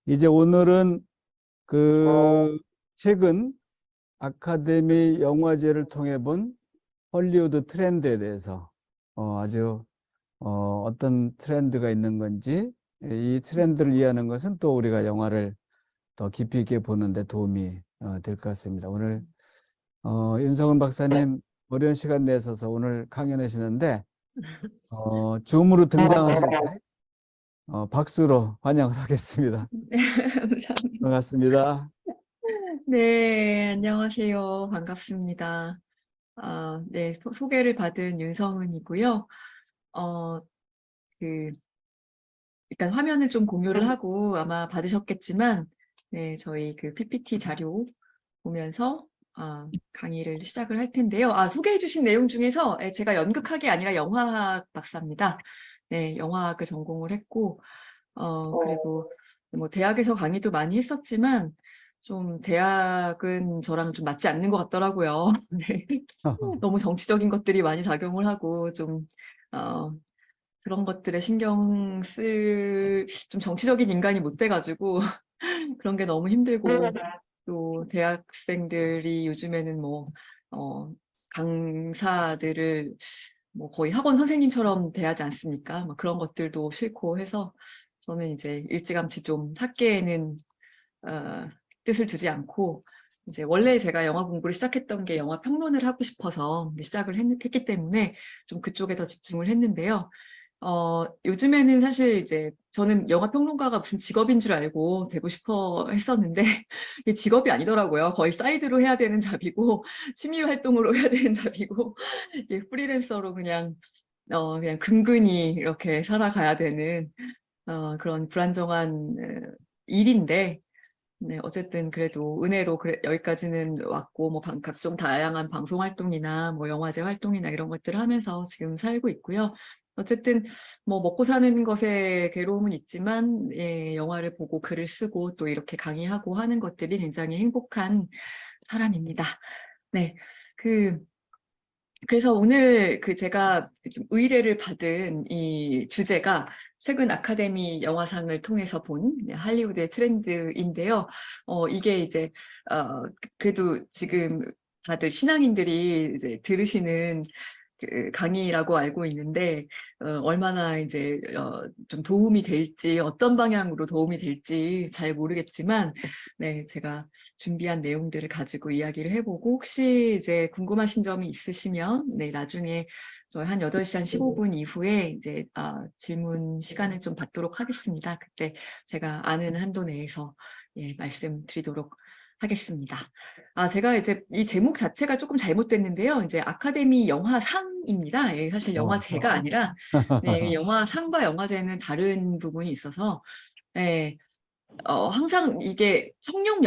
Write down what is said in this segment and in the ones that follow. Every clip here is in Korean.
이제 오늘은 그 최근 아카데미 영화제를 통해 본 헐리우드 트렌드에 대해서 아주 어떤 트렌드가 있는 건지, 이 트렌드를 이해하는 것은 또 우리가 영화를 더 깊이 있게 보는데 도움이 될 것 같습니다. 오늘 윤성은 박사님 어려운 시간 내셔서 오늘 강연하시는데 줌으로 등장하시는데 박수로 환영을 하겠습니다. 감사합니다. 반갑습니다. 네, 안녕하세요. 반갑습니다. 네, 소개를 받은 윤성은이고요. 어, 그, 일단 화면을 좀 공유를 하고 아마 받으셨겠지만, 네, 저희 그 PPT 자료 보면서 강의를 시작을 할 텐데요. 소개해 주신 내용 중에서 제가 연극학이 아니라 영화학 박사입니다. 네, 영화학을 전공을 했고, 그리고 뭐 대학에서 강의도 많이 했었지만 좀 대학은 저랑 좀 맞지 않는 것 같더라고요. 네. 너무 정치적인 것들이 많이 작용을 하고 좀 어, 그런 것들에 좀 정치적인 인간이 못 돼가지고 그런 게 너무 힘들고 또 대학생들이 요즘에는 뭐 강사들을 뭐 거의 학원 선생님처럼 대하지 않습니까? 뭐 그런 것들도 싫고 해서 저는 이제 일찌감치 좀 학계에는 어, 뜻을 두지 않고 이제 원래 제가 영화 공부를 시작했던 게 영화 평론을 하고 싶어서 시작을 했기 때문에 좀 그쪽에 더 집중을 했는데요. 요즘에는 사실 이제 저는 영화 평론가가 무슨 직업인 줄 알고 되고 싶어 했었는데 이게 직업이 아니더라고요. 거의 사이드로 해야 되는 잡이고 취미 활동으로 해야 되는 잡이고 이게 프리랜서로 그냥 근근히 이렇게 살아가야 되는 그런 불안정한 일인데 네, 어쨌든 그래도 은혜로 여기까지는 왔고, 뭐, 각종 다양한 방송 활동이나, 뭐, 영화제 활동이나 이런 것들을 하면서 지금 살고 있고요. 어쨌든, 뭐, 먹고 사는 것에 괴로움은 있지만, 예, 영화를 보고 글을 쓰고 또 이렇게 강의하고 하는 것들이 굉장히 행복한 사람입니다. 네. 그래서 오늘 제가 좀 의뢰를 받은 이 주제가 최근 아카데미 영화상을 통해서 본 할리우드의 트렌드인데요. 이게 이제, 그래도 지금 다들 신앙인들이 이제 들으시는 강의라고 알고 있는데, 얼마나 이제, 좀 도움이 될지, 어떤 방향으로 도움이 될지 잘 모르겠지만, 네, 제가 준비한 내용들을 가지고 이야기를 해보고, 혹시 이제 궁금하신 점이 있으시면, 네, 나중에 저희 한 8시 한 15분 이후에 이제, 질문 시간을 좀 받도록 하겠습니다. 그때 제가 아는 한도 내에서, 예, 말씀드리도록 하겠습니다. 제가 이제 이 제목 자체가 조금 잘못됐는데요. 이제 아카데미 영화상입니다. 예, 사실 영화제가 아니라, 네, 영화상과 영화제는 다른 부분이 있어서, 예, 항상 이게 청룡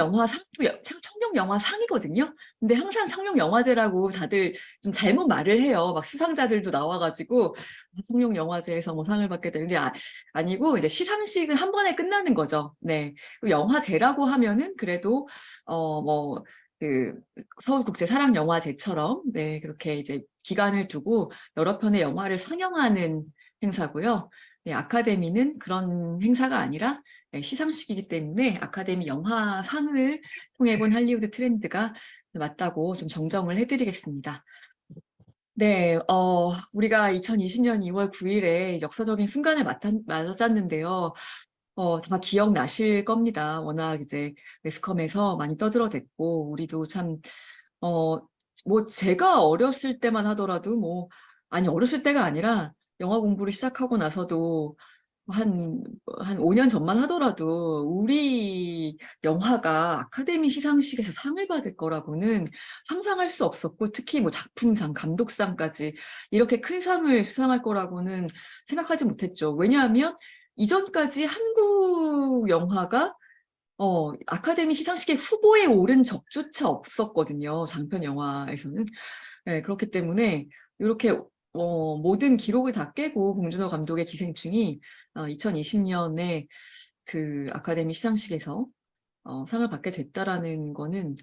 영화상이거든요. 근데 항상 청룡 영화제라고 다들 좀 잘못 말을 해요. 막 수상자들도 나와가지고 청룡 영화제에서 뭐 상을 받게 되는데 아니고 이제 시상식은 한 번에 끝나는 거죠. 네. 그리고 영화제라고 하면은 그래도 뭐 그 서울국제사랑영화제처럼 네 그렇게 이제 기간을 두고 여러 편의 영화를 상영하는 행사고요. 네, 아카데미는 그런 행사가 아니라 네, 시상식이기 때문에 아카데미 영화상을 통해 본 할리우드 트렌드가 맞다고 좀 정정을 해드리겠습니다. 네, 우리가 2020년 2월 9일에 역사적인 순간을 맞았는데요. 다 기억나실 겁니다. 워낙 이제 매스컴에서 많이 떠들어댔고, 우리도 참, 뭐 제가 어렸을 때만 하더라도 아니, 어렸을 때가 아니라 영화 공부를 시작하고 나서도 한 5년 전만 하더라도 우리 영화가 아카데미 시상식에서 상을 받을 거라고는 상상할 수 없었고, 특히 뭐 작품상, 감독상까지 이렇게 큰 상을 수상할 거라고는 생각하지 못했죠. 왜냐하면 이전까지 한국 영화가 아카데미 시상식에 후보에 오른 적조차 없었거든요. 장편 영화에서는. 네, 그렇기 때문에 이렇게 모든 기록을 다 깨고 봉준호 감독의 기생충이 2020년에 그 아카데미 시상식에서 상을 받게 됐다라는 거는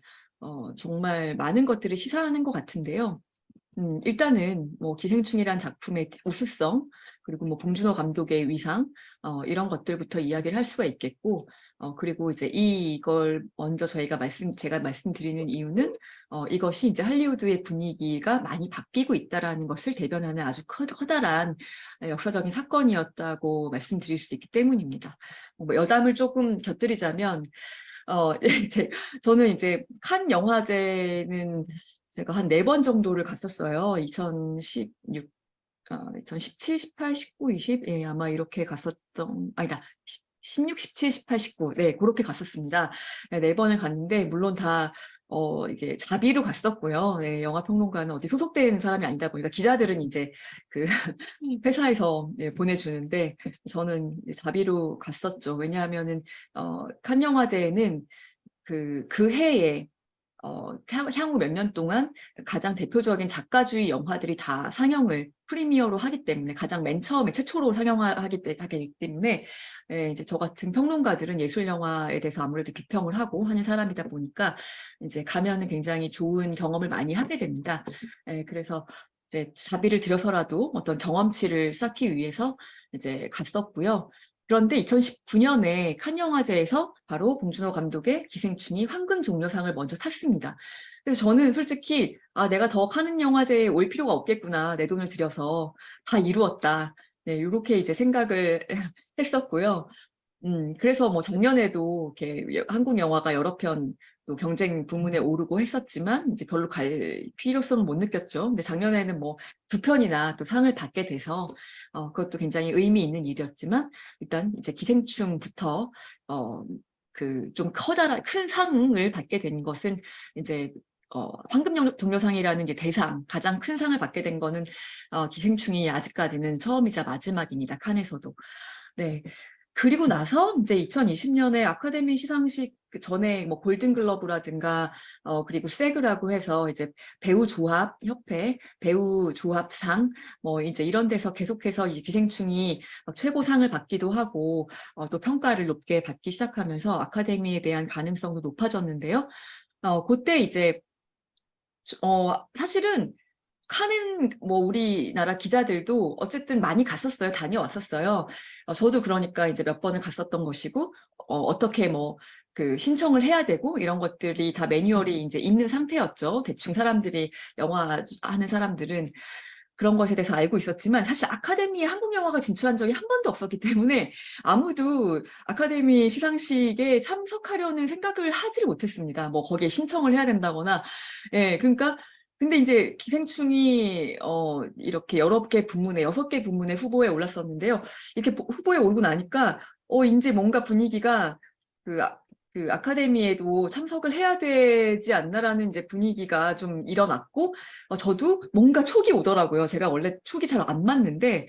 정말 많은 것들을 시사하는 것 같은데요. 일단은 뭐 기생충이란 작품의 우수성, 그리고 뭐 봉준호 감독의 위상, 이런 것들부터 이야기를 할 수가 있겠고, 그리고 이제 이걸 먼저 제가 말씀드리는 이유는, 이것이 이제 할리우드의 분위기가 많이 바뀌고 있다라는 것을 대변하는 아주 커다란 역사적인 사건이었다고 말씀드릴 수 있기 때문입니다. 뭐 여담을 조금 곁들이자면, 저는 이제 칸 영화제는 제가 한 4번 정도를 갔었어요. 2016, 2017, 18, 19, 20, 예, 아마 이렇게 아니다. 16, 17, 18, 19, 네, 그렇게 갔었습니다. 네, 4번을 갔는데, 물론 다, 이게 자비로 갔었고요. 네, 영화평론가는 어디 소속되어 있는 사람이 아니다 보니까 기자들은 이제 그 회사에서 예, 보내주는데, 저는 이제 자비로 갔었죠. 왜냐하면은, 칸 영화제에는 그 해에 향후 몇 년 동안 가장 대표적인 작가주의 영화들이 다 상영을 프리미어로 하기 때문에 가장 맨 처음에 최초로 상영하기 때문에 예, 이제 저 같은 평론가들은 예술 영화에 대해서 아무래도 비평을 하고 하는 사람이다 보니까 이제 가면은 굉장히 좋은 경험을 많이 하게 됩니다. 예, 그래서 이제 자비를 들여서라도 어떤 경험치를 쌓기 위해서 이제 갔었고요. 그런데 2019년에 칸 영화제에서 바로 봉준호 감독의 기생충이 황금 종려상을 먼저 탔습니다. 그래서 저는 솔직히 내가 더 칸 영화제에 올 필요가 없겠구나. 내 돈을 들여서 다 이루었다. 네, 이렇게 이제 생각을 했었고요. 그래서 뭐 작년에도 이렇게 한국 영화가 여러 편 또 경쟁 부문에 오르고 했었지만 이제 별로 갈 필요성을 못 느꼈죠. 근데 작년에는 뭐 2편이나 또 상을 받게 돼서 그것도 굉장히 의미 있는 일이었지만 일단 이제 기생충부터 그 좀 커다란 큰 상을 받게 된 것은 이제 황금 종려상이라는 이제 대상, 가장 큰 상을 받게 된 거는 기생충이 아직까지는 처음이자 마지막입니다. 칸에서도. 네. 그리고 나서 이제 2020년에 아카데미 시상식 그 전에 뭐 골든글러브라든가 그리고 세그라고 해서 이제 배우 조합 협회, 배우 조합상 뭐 이제 이런 데서 계속해서 이 기생충이 최고상을 받기도 하고 또 평가를 높게 받기 시작하면서 아카데미에 대한 가능성도 높아졌는데요. 그때 이제 사실은 칸은 뭐 우리나라 기자들도 어쨌든 많이 갔었어요. 다녀왔었어요. 저도 그러니까 이제 몇 번을 갔었던 것이고, 어떻게 뭐 그 신청을 해야 되고 이런 것들이 다 매뉴얼이 이제 있는 상태였죠. 대충 사람들이 영화 하는 사람들은 그런 것에 대해서 알고 있었지만 사실 아카데미에 한국 영화가 진출한 적이 한 번도 없었기 때문에 아무도 아카데미 시상식에 참석하려는 생각을 하지를 못했습니다. 뭐 거기에 신청을 해야 된다거나. 예, 그러니까 근데 이제 기생충이 이렇게 여러 개 부문에 6개 부문에 후보에 올랐었는데요. 이렇게 후보에 오르고 나니까 이제 뭔가 분위기가 그, 그 아카데미에도 참석을 해야 되지 않나라는 이제 분위기가 좀 일어났고 저도 뭔가 촉이 오더라고요. 제가 원래 촉이 잘 안 맞는데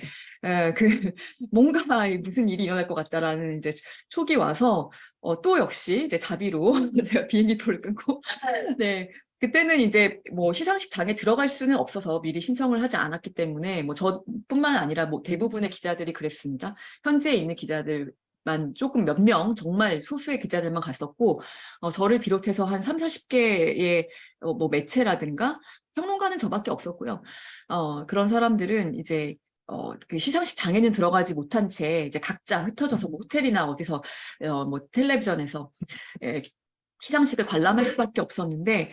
그 뭔가 무슨 일이 일어날 것 같다라는 이제 촉이 와서 또 역시 이제 자비로 제가 비행기표를 끊고 네. 그때는 이제 뭐 시상식 장에 들어갈 수는 없어서 미리 신청을 하지 않았기 때문에 뭐 저뿐만 아니라 뭐 대부분의 기자들이 그랬습니다. 현지에 있는 기자들만 조금 몇 명, 정말 소수의 기자들만 갔었고, 저를 비롯해서 한 3, 40개의 뭐 매체라든가 평론가는 저밖에 없었고요. 그런 사람들은 이제 그 시상식 장에는 들어가지 못한 채 이제 각자 흩어져서 뭐 호텔이나 어디서 뭐 텔레비전에서 예, 시상식을 관람할 수밖에 없었는데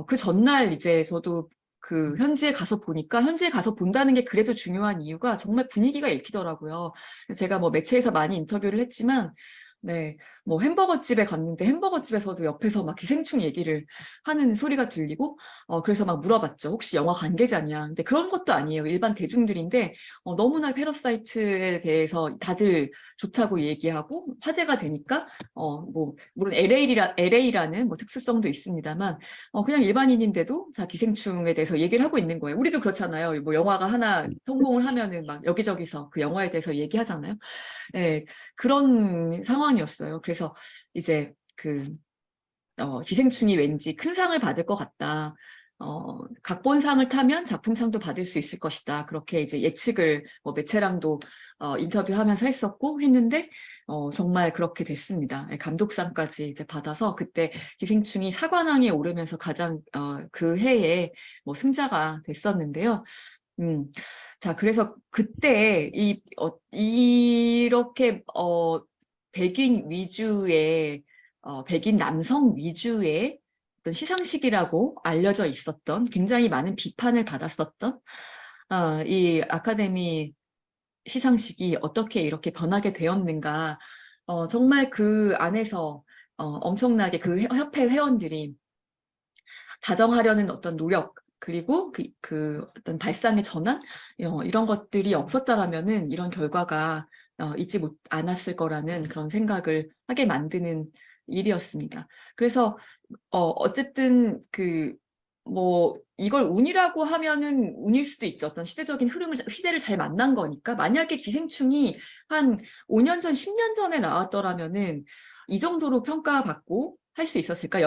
그 전날 이제 저도 그 현지에 가서 보니까 현지에 가서 본다는 게 그래도 중요한 이유가 정말 분위기가 읽히더라고요. 제가 뭐 매체에서 많이 인터뷰를 했지만 네, 뭐 햄버거 집에 갔는데 햄버거 집에서도 옆에서 막 기생충 얘기를 하는 소리가 들리고 그래서 막 물어봤죠. 혹시 영화 관계자냐? 근데 그런 것도 아니에요. 일반 대중들인데 너무나 패러사이트에 대해서 다들 좋다고 얘기하고 화제가 되니까 뭐 물론 LA라는 뭐 특수성도 있습니다만 그냥 일반인인데도 다 기생충에 대해서 얘기를 하고 있는 거예요. 우리도 그렇잖아요. 뭐 영화가 하나 성공을 하면은 막 여기저기서 그 영화에 대해서 얘기하잖아요. 네, 그런 상황이었어요. 그래서 이제 기생충이 왠지 큰 상을 받을 것 같다. 각본상을 타면 작품상도 받을 수 있을 것이다. 그렇게 이제 예측을 뭐 매체랑도 인터뷰하면서 했었고 했는데 정말 그렇게 됐습니다. 예, 감독상까지 이제 받아서 그때 기생충이 사관왕에 오르면서 가장 그 해에 뭐 승자가 됐었는데요. 자, 그래서 그때 이렇게 백인 위주의 백인 남성 위주의 어떤 시상식이라고 알려져 있었던 굉장히 많은 비판을 받았었던 이 아카데미 시상식이 어떻게 이렇게 변하게 되었는가. 정말 그 안에서 엄청나게 그 협회 회원들이 자정하려는 어떤 노력, 그리고 그 어떤 발상의 전환, 이런 것들이 없었다라면은 이런 결과가 있지 않았을 거라는 그런 생각을 하게 만드는 일이었습니다. 그래서 어쨌든 뭐 이걸 운이라고 하면은 운일 수도 있죠. 어떤 시대적인 시대를 잘 만난 거니까. 만약에 기생충이 한 5년 전, 10년 전에 나왔더라면은 이 정도로 평가받고 할 수 있었을까?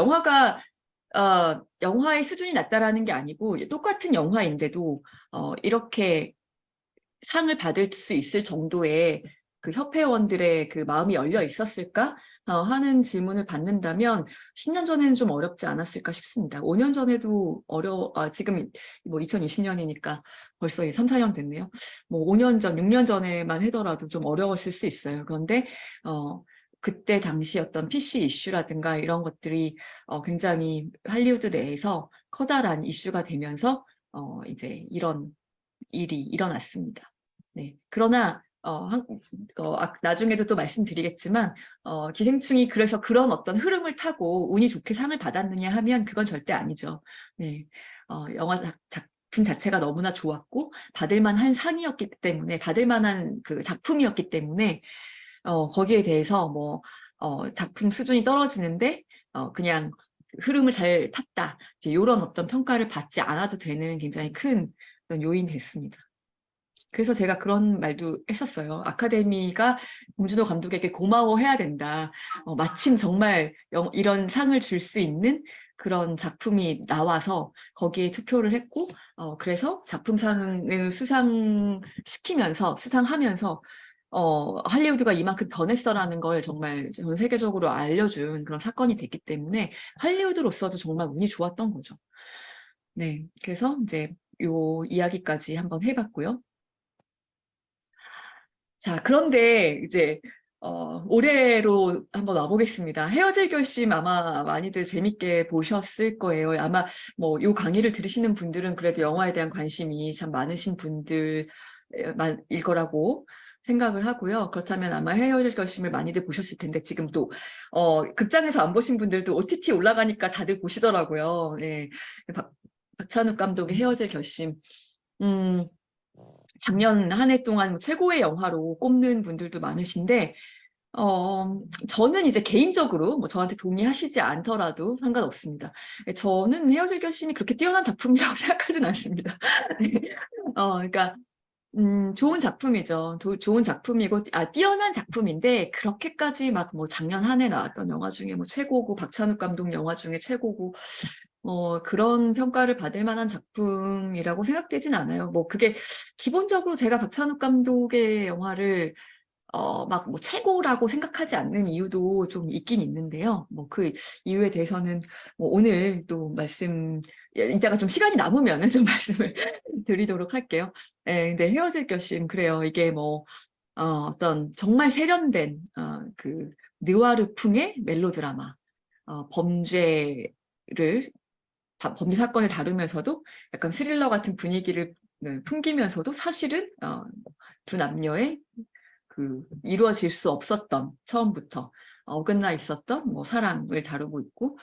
영화의 수준이 낮다라는 게 아니고 똑같은 영화인데도 이렇게 상을 받을 수 있을 정도의 그 협회원들의 그 마음이 열려 있었을까? 하는 질문을 받는다면 10년 전에는 좀 어렵지 않았을까 싶습니다. 5년 전에도 지금 뭐 2020년이니까 벌써 3, 4년 됐네요. 뭐 5년 전, 6년 전에만 하더라도 좀 어려웠을 수 있어요. 그런데 그때 당시 어떤 PC 이슈라든가 이런 것들이 굉장히 할리우드 내에서 커다란 이슈가 되면서 이제 이런 일이 일어났습니다. 네. 그러나 나중에도 또 말씀드리겠지만 기생충이 그래서 그런 어떤 흐름을 타고 운이 좋게 상을 받았느냐 하면 그건 절대 아니죠. 네. 영화 작품 자체가 너무나 좋았고 받을 만한 상이었기 때문에 받을 만한 그 작품이었기 때문에 거기에 대해서 뭐 작품 수준이 떨어지는데 그냥 흐름을 잘 탔다. 이제 이런 어떤 평가를 받지 않아도 되는 굉장히 큰 어떤 요인이 됐습니다. 그래서 제가 그런 말도 했었어요. 아카데미가 봉준호 감독에게 고마워해야 된다. 마침 정말 이런 상을 줄 수 있는 그런 작품이 나와서 거기에 투표를 했고, 그래서 작품상을 수상하면서, 할리우드가 이만큼 변했어라는 걸 정말 전 세계적으로 알려준 그런 사건이 됐기 때문에 할리우드로서도 정말 운이 좋았던 거죠. 네. 그래서 이제 요 이야기까지 한번 해봤고요. 자, 그런데 이제 올해로 한번 와보겠습니다. 헤어질 결심 아마 많이들 재밌게 보셨을 거예요. 아마 뭐 요 강의를 들으시는 분들은 그래도 영화에 대한 관심이 참 많으신 분들일 거라고 생각을 하고요. 그렇다면 아마 헤어질 결심을 많이들 보셨을 텐데 지금 또 극장에서 안 보신 분들도 OTT 올라가니까 다들 보시더라고요. 네. 박찬욱 감독의 헤어질 결심. 작년 한 해 동안 뭐 최고의 영화로 꼽는 분들도 많으신데, 저는 이제 개인적으로 뭐 저한테 동의하시지 않더라도 상관없습니다. 저는 헤어질 결심이 그렇게 뛰어난 작품이라고 생각하진 않습니다. 네. 그러니까, 좋은 작품이죠. 좋은 작품이고, 뛰어난 작품인데, 그렇게까지 막 뭐 작년 한 해 나왔던 영화 중에 뭐 최고고, 박찬욱 감독 영화 중에 최고고, 그런 평가를 받을 만한 작품이라고 생각되진 않아요. 뭐 그게 기본적으로 제가 박찬욱 감독의 영화를 막 뭐 최고라고 생각하지 않는 이유도 좀 있긴 있는데요. 뭐 그 이유에 대해서는 뭐 오늘 또 이따가 좀 시간이 남으면은 좀 말씀을 드리도록 할게요. 예, 근데 헤어질 결심, 그래요. 이게 뭐, 어떤 정말 세련된, 그, 느와르풍의 멜로드라마, 범죄 사건을 다루면서도 약간 스릴러 같은 분위기를 풍기면서도 사실은 두 남녀의 이루어질 수 없었던 처음부터 어긋나 있었던 뭐 사랑을 다루고 있고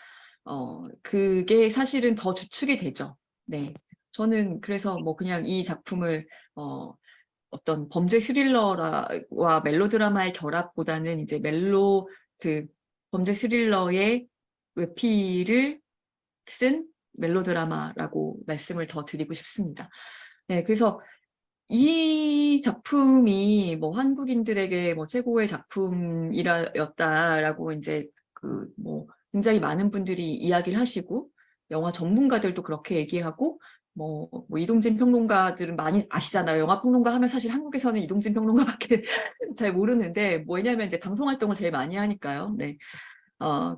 그게 사실은 더 주축이 되죠. 네, 저는 그래서 뭐 그냥 이 작품을 어떤 범죄 스릴러와 멜로드라마의 결합보다는 이제 범죄 스릴러의 외피를 쓴 멜로드라마라고 말씀을 더 드리고 싶습니다. 네, 그래서 이 작품이 뭐 한국인들에게 뭐 최고의 작품이었다라고 이제 뭐 굉장히 많은 분들이 이야기를 하시고 영화 전문가들도 그렇게 얘기하고 뭐 이동진 평론가들은 많이 아시잖아요. 영화 평론가 하면 사실 한국에서는 이동진 평론가밖에 잘 모르는데 왜냐하면 이제 방송 활동을 제일 많이 하니까요. 네.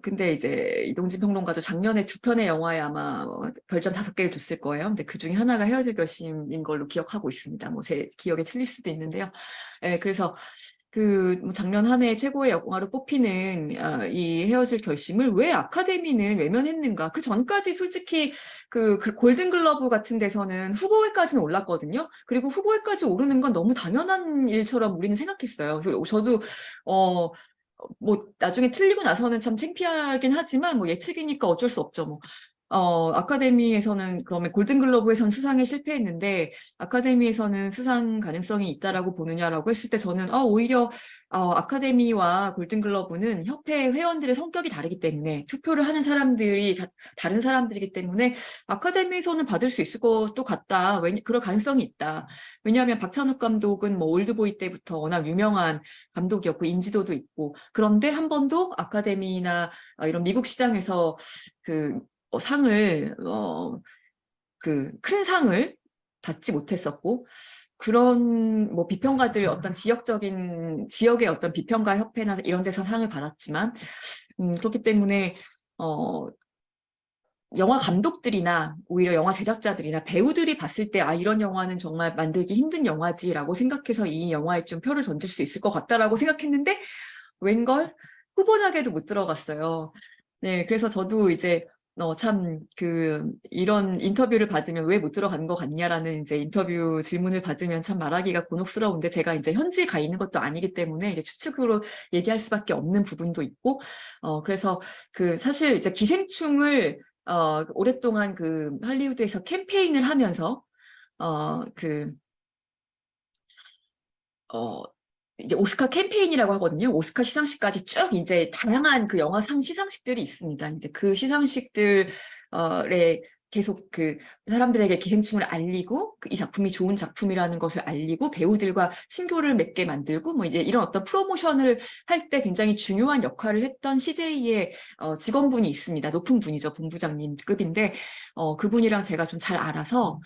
근데 이제 이동진 평론가도 작년에 2편의 영화에 아마 별점 5개를 줬을 거예요. 근데 그 중에 하나가 헤어질 결심인 걸로 기억하고 있습니다. 뭐 제 기억에 틀릴 수도 있는데요. 예, 그래서 뭐 작년 한 해 최고의 영화로 뽑히는 이 헤어질 결심을 왜 아카데미는 외면했는가? 그 전까지 솔직히 그 골든글러브 같은 데서는 후보에까지는 올랐거든요. 그리고 후보에까지 오르는 건 너무 당연한 일처럼 우리는 생각했어요. 그래서 저도 뭐 나중에 틀리고 나서는 참 창피하긴 하지만 뭐 예측이니까 어쩔 수 없죠. 뭐 아카데미에서는 그러면 골든글러브에서는 수상에 실패했는데 아카데미에서는 수상 가능성이 있다라고 보느냐라고 했을 때 저는 오히려 아카데미와 골든글러브는 협회 회원들의 성격이 다르기 때문에 투표를 하는 사람들이 다른 사람들이기 때문에 아카데미에서는 받을 수 있을 것도 같다. 그럴 가능성이 있다. 왜냐하면 박찬욱 감독은 뭐 올드보이 때부터 워낙 유명한 감독이었고 인지도도 있고 그런데 한 번도 아카데미나 이런 미국 시장에서 그 상을 그 큰 상을 받지 못했었고 그런 뭐 비평가들 어떤 지역의 어떤 비평가 협회나 이런 데서 상을 받았지만 그렇기 때문에 영화 감독들이나 오히려 영화 제작자들이나 배우들이 봤을 때 이런 영화는 정말 만들기 힘든 영화지라고 생각해서 이 영화에 좀 표를 던질 수 있을 것 같다라고 생각했는데 웬걸 후보작에도 못 들어갔어요. 네, 그래서 저도 이제 참 이런 인터뷰를 받으면 왜 못 들어간 것 같냐라는 이제 인터뷰 질문을 받으면 참 말하기가 곤혹스러운데 제가 이제 현지에 가 있는 것도 아니기 때문에 이제 추측으로 얘기할 수밖에 없는 부분도 있고 그래서 사실 이제 기생충을 오랫동안 할리우드에서 캠페인을 하면서 어, 그, 어, 이제 오스카 캠페인이라고 하거든요. 오스카 시상식까지 쭉 이제 다양한 영화상 시상식들이 있습니다. 이제 그 시상식들에 계속 사람들에게 기생충을 알리고 이 작품이 좋은 작품이라는 것을 알리고 배우들과 친교를 맺게 만들고 뭐 이제 이런 어떤 프로모션을 할 때 굉장히 중요한 역할을 했던 CJ의 직원분이 있습니다. 높은 분이죠. 본부장님급인데 그분이랑 제가 좀 잘 알아서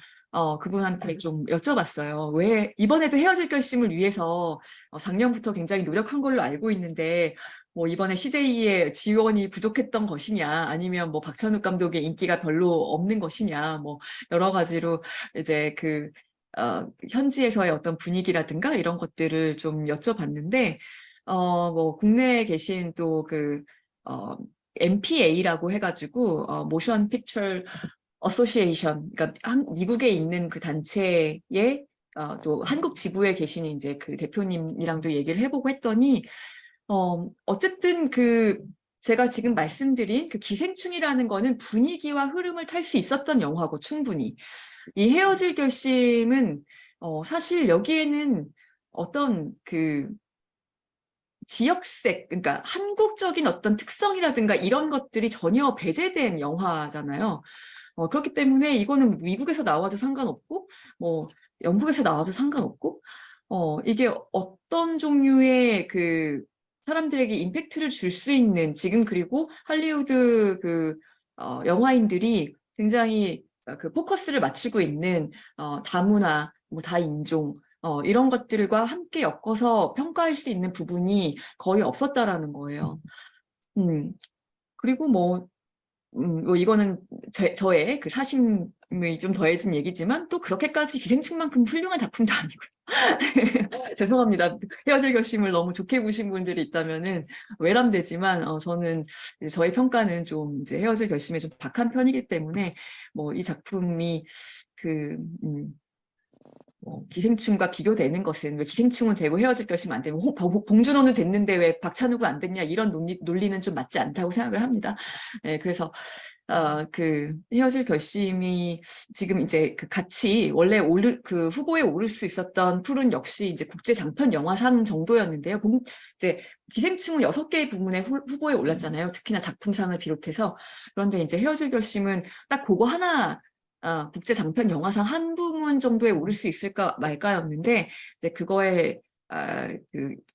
그분한테 좀 여쭤봤어요. 왜 이번에도 헤어질 결심을 위해서 작년부터 굉장히 노력한 걸로 알고 있는데 뭐 이번에 CJ의 지원이 부족했던 것이냐 아니면 뭐 박찬욱 감독의 인기가 별로 없는 것이냐 뭐 여러 가지로 이제 현지에서의 어떤 분위기라든가 이런 것들을 좀 여쭤봤는데 뭐 국내에 계신 또 MPA라고 해가지고 모션 픽처 어소시에이션, 그러니까 미국에 있는 그 단체의 또 한국 지부에 계신 이제 그 대표님이랑도 얘기를 해보고 했더니 어쨌든 제가 지금 말씀드린 기생충이라는 거는 분위기와 흐름을 탈 수 있었던 영화고 충분히 이 헤어질 결심은 사실 여기에는 어떤 지역색, 그러니까 한국적인 어떤 특성이라든가 이런 것들이 전혀 배제된 영화잖아요. 그렇기 때문에 이거는 미국에서 나와도 상관없고, 뭐, 영국에서 나와도 상관없고, 이게 어떤 종류의 사람들에게 임팩트를 줄 수 있는, 지금 그리고 할리우드 영화인들이 굉장히 포커스를 맞추고 있는, 다문화, 뭐, 다인종, 이런 것들과 함께 엮어서 평가할 수 있는 부분이 거의 없었다라는 거예요. 그리고 뭐 이거는 저의 사심이 좀 더해진 얘기지만 또 그렇게까지 기생충만큼 훌륭한 작품도 아니고요. 죄송합니다. 헤어질 결심을 너무 좋게 보신 분들이 있다면은 외람되지만 저는 이제 저의 평가는 좀 이제 헤어질 결심에 좀 박한 편이기 때문에 뭐 이 작품이 기생충과 비교되는 것은 왜 기생충은 되고 헤어질 결심 안 되면 봉준호는 됐는데 왜 박찬욱은 안 됐냐 이런 논리는 좀 맞지 않다고 생각을 합니다. 네, 그래서 헤어질 결심이 지금 이제 같이 원래 후보에 오를 수 있었던 풀은 역시 이제 국제 장편 영화상 정도였는데요. 이제 기생충은 6개의 부문에 후보에 올랐잖아요. 특히나 작품상을 비롯해서. 그런데 이제 헤어질 결심은 딱 그거 하나 국제 장편 영화상 한 부문 정도에 오를 수 있을까 말까였는데 이제 그거에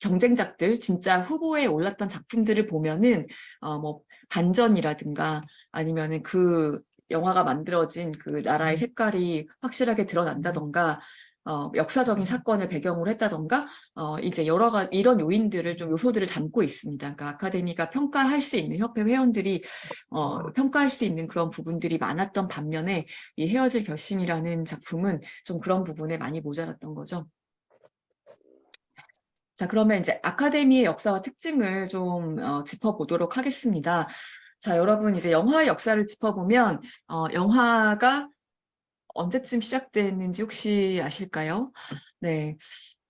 경쟁작들 진짜 후보에 올랐던 작품들을 보면은 뭐 반전이라든가 아니면은 영화가 만들어진 그 나라의 색깔이 확실하게 드러난다던가, 역사적인 사건을 배경으로 했다던가, 이제 여러 가지 이런 요인들을 좀 요소들을 담고 있습니다. 그러니까 아카데미가 평가할 수 있는 협회 회원들이 평가할 수 있는 그런 부분들이 많았던 반면에 이 헤어질 결심이라는 작품은 좀 그런 부분에 많이 모자랐던 거죠. 자, 그러면 이제 아카데미의 역사와 특징을 좀 짚어보도록 하겠습니다. 자, 여러분 이제 영화의 역사를 짚어보면 영화가 언제쯤 시작됐는지 혹시 아실까요? 네.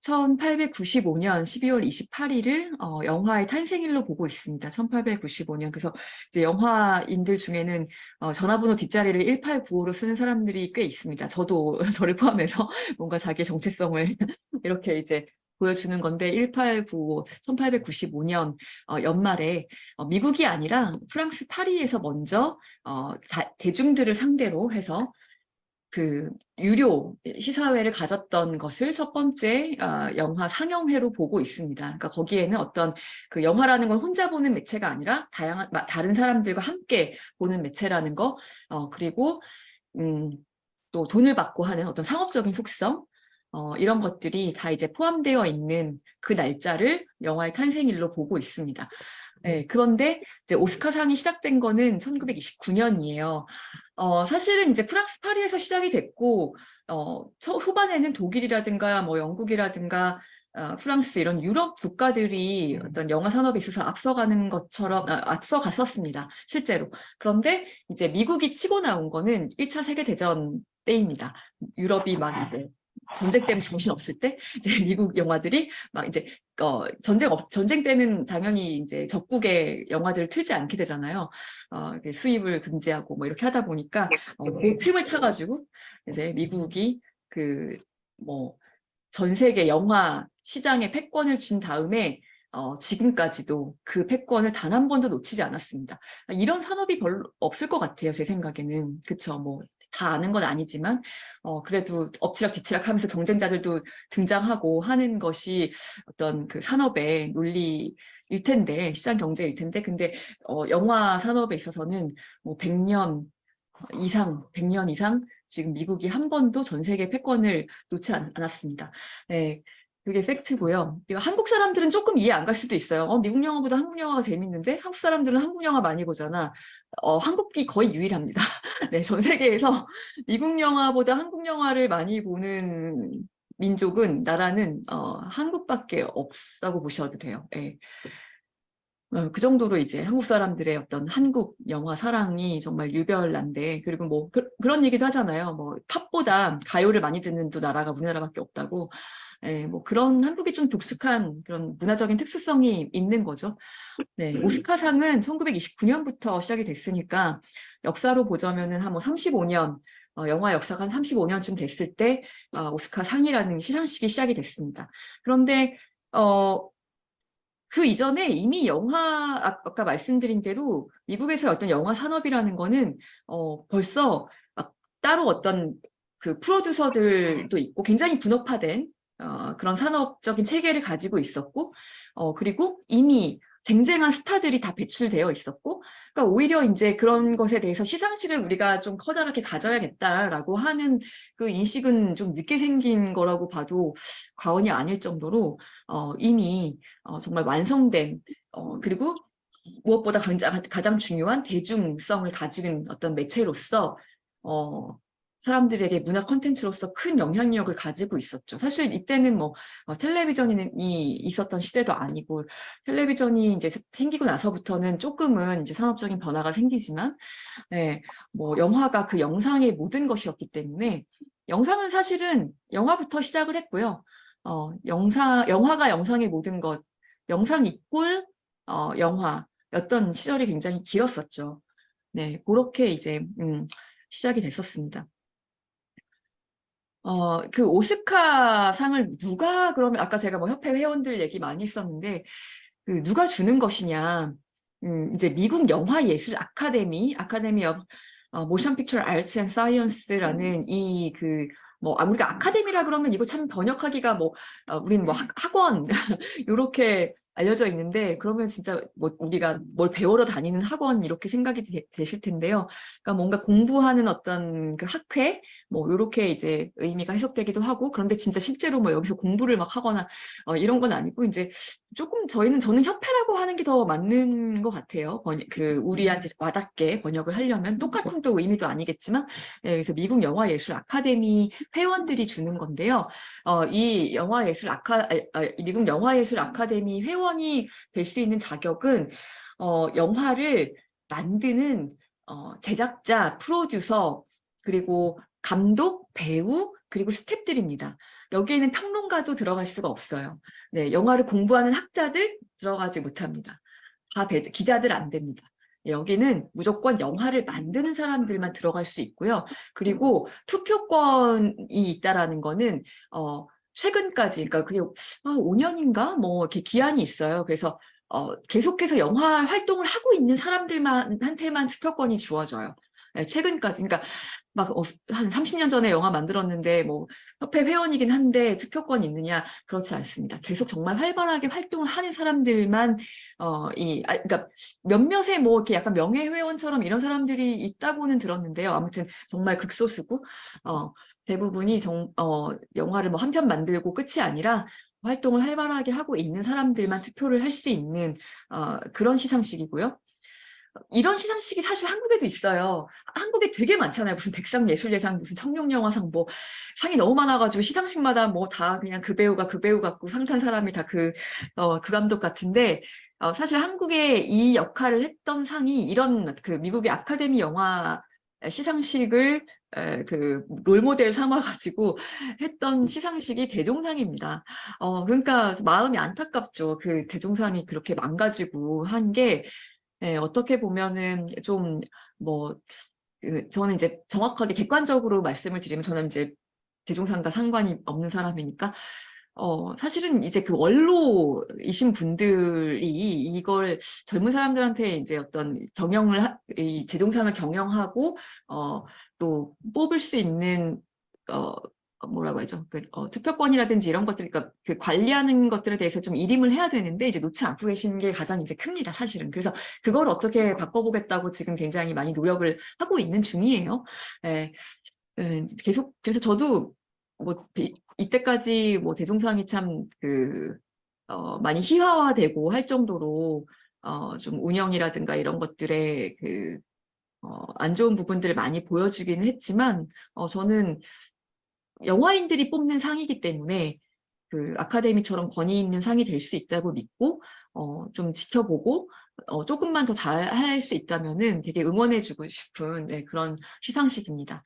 1895년 12월 28일을 영화의 탄생일로 보고 있습니다. 1895년. 그래서 이제 영화인들 중에는 전화번호 뒷자리를 1895로 쓰는 사람들이 꽤 있습니다. 저도 저를 포함해서 뭔가 자기의 정체성을 이렇게 이제 보여주는 건데 1895년 연말에 미국이 아니라 프랑스 파리에서 먼저 대중들을 상대로 해서 그 유료 시사회를 가졌던 것을 첫 번째 영화 상영회로 보고 있습니다. 그러니까 거기에는 어떤 그 영화라는 건 혼자 보는 매체가 아니라 다른 사람들과 함께 보는 매체라는 거, 그리고 또 돈을 받고 하는 어떤 상업적인 속성, 이런 것들이 다 이제 포함되어 있는 그 날짜를 영화의 탄생일로 보고 있습니다. 네, 그런데 이제 오스카상이 시작된 거는 1929년이에요. 사실은 이제 프랑스 파리에서 시작이 됐고, 후반에는 독일이라든가 뭐 영국이라든가 프랑스 이런 유럽 국가들이 어떤 영화 산업에 있어서 앞서가는 것처럼 앞서갔었습니다. 실제로. 그런데 이제 미국이 치고 나온 거는 1차 세계대전 때입니다. 유럽이 막 이제 전쟁 때문에 정신없을 때 이제 미국 영화들이 막 이제 전쟁 때는 당연히 이제 적국의 영화들을 틀지 않게 되잖아요. 이렇게 수입을 금지하고 뭐 이렇게 하다 보니까 그 틈을 타가지고 이제 미국이 전 세계 영화 시장에 패권을 준 다음에 지금까지도 그 패권을 단 한 번도 놓치지 않았습니다. 이런 산업이 별로 없을 것 같아요, 제 생각에는. 그쵸, 뭐 다 아는 건 아니지만 그래도 엎치락뒤치락 하면서 경쟁자들도 등장하고 하는 것이 어떤 그 산업의 논리일 텐데, 시장 경제일 텐데, 근데 영화 산업에 있어서는 뭐 100년 이상 지금 미국이 한 번도 전 세계 패권을 놓지 않았습니다. 네, 그게 팩트고요. 한국 사람들은 조금 이해 안 갈 수도 있어요. 미국 영화보다 한국 영화가 재밌는데 한국 사람들은 한국 영화 많이 보잖아. 한국이 거의 유일합니다. 네, 전 세계에서 미국 영화보다 한국 영화를 많이 보는 나라는 한국밖에 없다고 보셔도 돼요. 네. 그 정도로 이제 한국 사람들의 어떤 한국 영화 사랑이 정말 유별난데, 그리고 뭐 그런 얘기도 하잖아요. 뭐 팝보다 가요를 많이 듣는 두 나라가 우리나라밖에 없다고. 뭐 그런 한국이 좀 독특한 그런 문화적인 특수성이 있는 거죠. 네, 오스카상은 1929년부터 시작이 됐으니까 역사로 보자면은 한 뭐 35년, 영화 역사가 한 35년쯤 됐을 때 오스카상이라는 시상식이 시작이 됐습니다. 그런데 그 이전에 이미 아까 말씀드린 대로 미국에서 어떤 영화 산업이라는 거는 벌써 막 따로 어떤 그 프로듀서들도 있고 굉장히 분업화된 그런 산업적인 체계를 가지고 있었고, 그리고 이미 쟁쟁한 스타들이 다 배출되어 있었고, 그러니까 오히려 이제 그런 것에 대해서 시상식을 우리가 좀 커다랗게 가져야겠다라고 하는 그 인식은 좀 늦게 생긴 거라고 봐도 과언이 아닐 정도로 이미 정말 완성된, 그리고 무엇보다 가장 중요한 대중성을 가진 어떤 매체로서 사람들에게 문화 콘텐츠로서 큰 영향력을 가지고 있었죠. 사실 이때는 뭐 텔레비전이 있었던 시대도 아니고, 텔레비전이 이제 생기고 나서부터는 조금은 이제 산업적인 변화가 생기지만, 네, 뭐 영화가 그 영상의 모든 것이었기 때문에, 영상은 사실은 영화부터 시작을 했고요. 영화가 영상의 모든 것, 영상 이꼴 영화였던 시절이 굉장히 길었었죠. 네, 그렇게 이제 시작이 됐었습니다. 그 오스카 상을 그러면 아까 제가 뭐 협회 회원들 얘기 많이 했었는데, 그 누가 주는 것이냐, 이제 미국 영화예술 아카데미 of 모션 픽처 아츠 앤 사이언스라는 우리가 아카데미라 그러면 이거 참 번역하기가 우리는 뭐 학원, 요렇게 알려져 있는데, 그러면 진짜 뭐 우리가 뭘 배우러 다니는 학원 이렇게 생각이 되실 텐데요. 그러니까 뭔가 공부하는 어떤 그 학회 뭐 이렇게 이제 의미가 해석되기도 하고, 그런데 진짜 실제로 뭐 여기서 공부를 막 하거나 이런 건 아니고, 이제 조금 저는 협회라고 하는 게 더 맞는 것 같아요. 우리한테 와닿게 번역을 하려면 똑같은 또 의미도 아니겠지만, 네, 그래서 미국 영화예술 아카데미 회원들이 주는 건데요. 이 미국 영화예술 아카데미 회원이 될 수 있는 자격은 영화를 만드는 제작자, 프로듀서, 그리고 감독, 배우, 그리고 스태프들입니다. 여기에는 평론가도 들어갈 수가 없어요. 네, 영화를 공부하는 학자들 들어가지 못합니다. 기자들 안 됩니다. 여기는 무조건 영화를 만드는 사람들만 들어갈 수 있고요. 그리고 투표권이 있다라는 거는 최근까지, 그러니까 그게 5년인가 뭐 이렇게 기한이 있어요. 그래서 계속해서 영화 활동을 하고 있는 사람들한테만 투표권이 주어져요. 네, 최근까지. 그러니까 막 한 30년 전에 영화 만들었는데 뭐 협회 회원이긴 한데 투표권이 있느냐? 그렇지 않습니다. 계속 정말 활발하게 활동을 하는 사람들만 그러니까 몇몇의 뭐 이렇게 약간 명예회원처럼 이런 사람들이 있다고는 들었는데요. 아무튼 정말 극소수고 대부분이 영화를 뭐 한 편 만들고 끝이 아니라 활동을 활발하게 하고 있는 사람들만 투표를 할 수 있는 그런 시상식이고요. 이런 시상식이 사실 한국에도 있어요. 한국에 되게 많잖아요. 무슨 백상예술예상, 무슨 청룡영화상, 뭐 상이 너무 많아가지고 시상식마다 뭐 다 그냥 그 배우가 그 배우 같고 상 탄 사람이 다 그 감독 같은데, 사실 한국에 이 역할을 했던 상이 이런 그 미국의 아카데미 영화 시상식을 그 롤모델 삼아가지고 했던 시상식이 대종상입니다. 그러니까 마음이 안타깝죠. 그 대종상이 그렇게 망가지고 한 게, 네, 어떻게 보면은 좀, 뭐, 저는 이제 정확하게 객관적으로 말씀을 드리면 저는 이제 대종상과 상관이 없는 사람이니까, 사실은 이제 그 원로이신 분들이 이걸 젊은 사람들한테 이제 어떤 이 대종상을 경영하고, 또 뽑을 수 있는, 어, 뭐라고 하죠? 투표권이라든지 이런 것들, 그러니까 그 관리하는 것들에 대해서 좀 일임을 해야 되는데, 이제 놓지 않고 계신 게 가장 이제 큽니다, 사실은. 그래서 그걸 어떻게 바꿔보겠다고 지금 굉장히 많이 노력을 하고 있는 중이에요. 예, 계속, 그래서 저도 뭐, 이때까지 뭐 대종상이 참 많이 희화화되고 할 정도로, 좀 운영이라든가 이런 것들에 안 좋은 부분들을 많이 보여주기는 했지만, 저는 영화인들이 뽑는 상이기 때문에 그 아카데미처럼 권위 있는 상이 될 수 있다고 믿고, 좀 지켜보고, 조금만 더 잘할 수 있다면은 되게 응원해주고 싶은, 네, 그런 시상식입니다.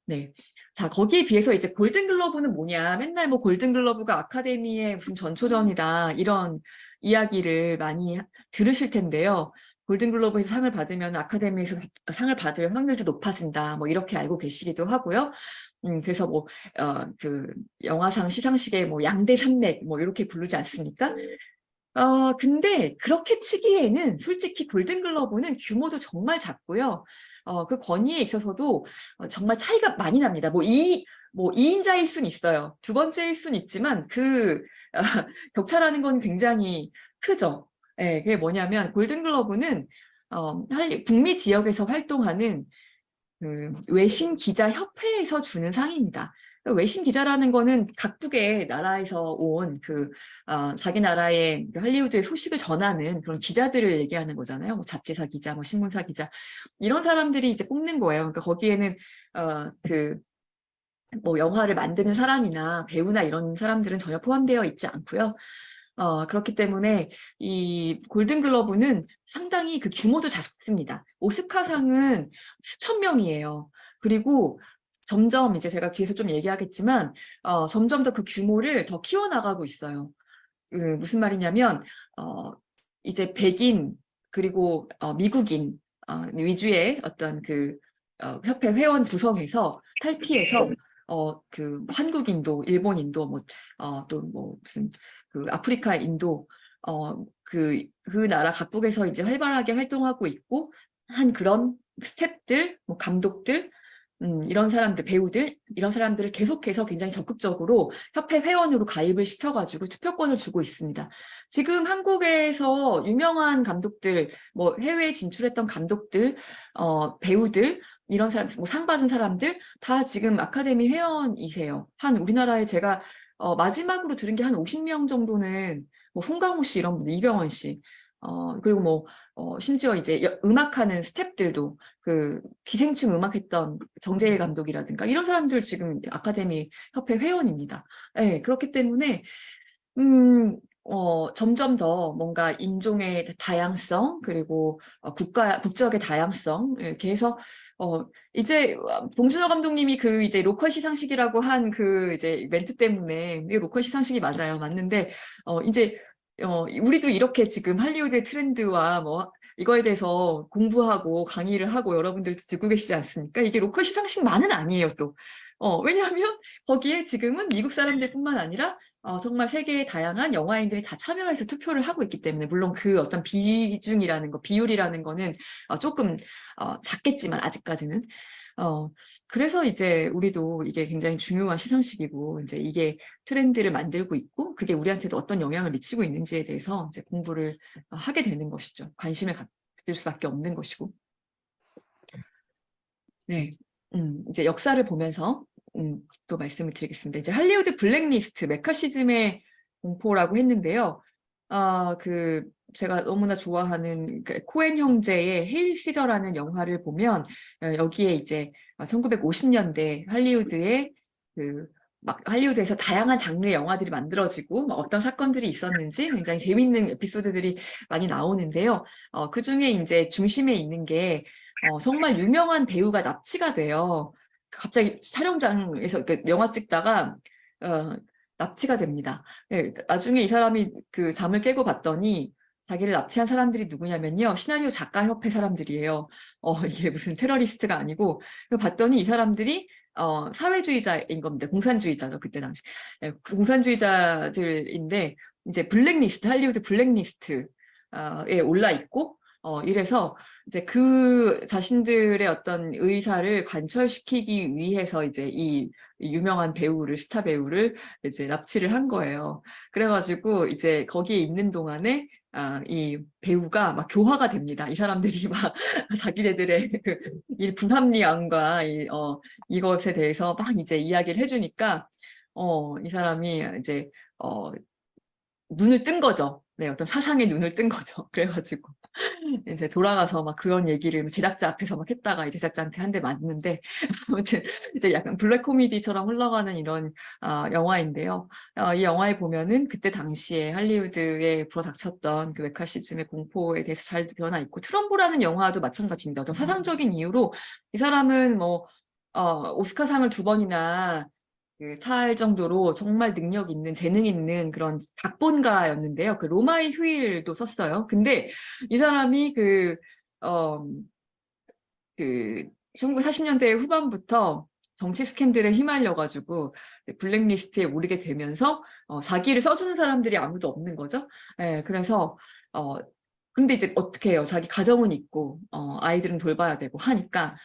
네. 자, 거기에 비해서 이제 골든글러브는 뭐냐. 맨날 뭐 골든글러브가 아카데미의 무슨 전초전이다. 이런 이야기를 많이 들으실 텐데요. 골든글러브에서 상을 받으면 아카데미에서 상을 받을 확률도 높아진다. 뭐 이렇게 알고 계시기도 하고요. 그래서 뭐, 영화상 시상식에 뭐 양대 산맥 뭐 이렇게 부르지 않습니까? 근데 그렇게 치기에는 솔직히 골든글러브는 규모도 정말 작고요. 그 권위에 있어서도 정말 차이가 많이 납니다. 뭐 2인자일 순 있어요. 두 번째일 순 있지만 어, 격차라는 건 굉장히 크죠. 예, 그게 뭐냐면 골든글러브는 북미 지역에서 활동하는 그 외신 기자 협회에서 주는 상입니다. 외신 기자라는 거는 각국의 나라에서 온 자기 나라의 할리우드의 소식을 전하는 그런 기자들을 얘기하는 거잖아요. 뭐 잡지사 기자, 뭐 신문사 기자, 이런 사람들이 이제 뽑는 거예요. 그러니까 거기에는 뭐 영화를 만드는 사람이나 배우나 이런 사람들은 전혀 포함되어 있지 않고요. 그렇기 때문에 이 골든글러브는 상당히 그 규모도 작습니다. 오스카상은 수천 명이에요. 그리고 점점 이제 제가 뒤에서 좀 얘기하겠지만, 점점 더 그 규모를 더 키워나가고 있어요. 무슨 말이냐면, 이제 백인, 그리고 미국인 위주의 어떤 협회 회원 구성에서 탈피해서 한국인도, 일본인도, 뭐, 또 뭐 무슨 아프리카 인도, 그 나라 각국에서 이제 활발하게 활동하고 있고 한 그런 스태프들, 뭐 감독들, 이런 사람들, 배우들, 이런 사람들을 계속해서 굉장히 적극적으로 협회 회원으로 가입을 시켜가지고 투표권을 주고 있습니다. 지금 한국에서 유명한 감독들, 뭐 해외에 진출했던 감독들, 배우들, 이런 사람, 뭐 상 받은 사람들 다 지금 아카데미 회원이세요. 우리나라에 제가 마지막으로 들은 게 한 50명 정도는 뭐 송강호 씨 이런 분들, 이병헌 씨, 그리고 뭐 심지어 이제 음악하는 스태프들도 그 기생충 음악했던 정재일 감독이라든가 이런 사람들 지금 아카데미 협회 회원입니다. 네, 그렇기 때문에 점점 더 뭔가 인종의 다양성, 그리고 국적의 다양성, 이렇게 해서, 이제, 봉준호 감독님이 그 이제 로컬 시상식이라고 한 그 이제 멘트 때문에, 이게 로컬 시상식이 맞아요. 맞는데, 이제, 우리도 이렇게 지금 할리우드의 트렌드와 뭐, 이거에 대해서 공부하고 강의를 하고 여러분들도 듣고 계시지 않습니까? 이게 로컬 시상식만은 아니에요, 또. 왜냐하면 거기에 지금은 미국 사람들뿐만 아니라 정말 세계의 다양한 영화인들이 다 참여해서 투표를 하고 있기 때문에 물론 그 어떤 비중이라는 거, 비율이라는 거는 조금 작겠지만 아직까지는 그래서 이제 우리도 이게 굉장히 중요한 시상식이고 이제 이게 트렌드를 만들고 있고 그게 우리한테도 어떤 영향을 미치고 있는지에 대해서 이제 공부를 하게 되는 것이죠. 관심을 가질 수밖에 없는 것이고. 네. 이제 역사를 보면서 또 말씀을 드리겠습니다. 이제 할리우드 블랙리스트, 메카시즘의 공포라고 했는데요. 제가 너무나 좋아하는 그 코엔 형제의 헤일 시저라는 영화를 보면 여기에 이제 1950년대 할리우드의 막 할리우드에서 다양한 장르의 영화들이 만들어지고 어떤 사건들이 있었는지 굉장히 재밌는 에피소드들이 많이 나오는데요. 그 중에 이제 중심에 있는 게 정말 유명한 배우가 납치가 돼요. 갑자기 촬영장에서 영화 찍다가 납치가 됩니다. 네, 나중에 이 사람이 그 잠을 깨고 봤더니 자기를 납치한 사람들이 누구냐면요. 시나리오 작가 협회 사람들이에요. 이게 무슨 테러리스트가 아니고 봤더니 이 사람들이 사회주의자인 겁니다. 공산주의자죠. 그때 당시. 네, 공산주의자들인데 이제 블랙리스트, 할리우드 블랙리스트에 올라 있고 이래서 이제 그 자신들의 어떤 의사를 관철시키기 위해서 이제 이 유명한 배우를, 스타 배우를 이제 납치를 한 거예요. 그래가지고 이제 거기에 있는 동안에 이 배우가 막 교화가 됩니다. 이 사람들이 막 자기네들의 이 불합리함과 이것에 대해서 막 이제 이야기를 해주니까 이 사람이 이제 눈을 뜬 거죠. 네, 어떤 사상에 눈을 뜬 거죠. 그래가지고 이제 돌아가서 막 그런 얘기를 제작자 앞에서 막 했다가 이제 제작자한테 한 대 맞는데 아무튼 이제 약간 블랙 코미디처럼 흘러가는 이런 영화인데요. 이 영화에 보면은 그때 당시에 할리우드에 불어닥쳤던 그 메카시즘의 공포에 대해서 잘 드러나 있고 트럼보라는 영화도 마찬가지입니다. 어떤 사상적인 이유로 이 사람은 뭐 오스카상을 2번이나 탈 정도로 정말 능력 있는, 재능 있는 그런 각본가였는데요. 그 로마의 휴일도 썼어요. 근데 이 사람이 1940년대 후반부터 정치 스캔들에 휘말려가지고 블랙리스트에 오르게 되면서 자기를 써주는 사람들이 아무도 없는 거죠. 예, 그래서 근데 이제 어떻게 해요? 자기 가정은 있고 아이들은 돌봐야 되고 하니까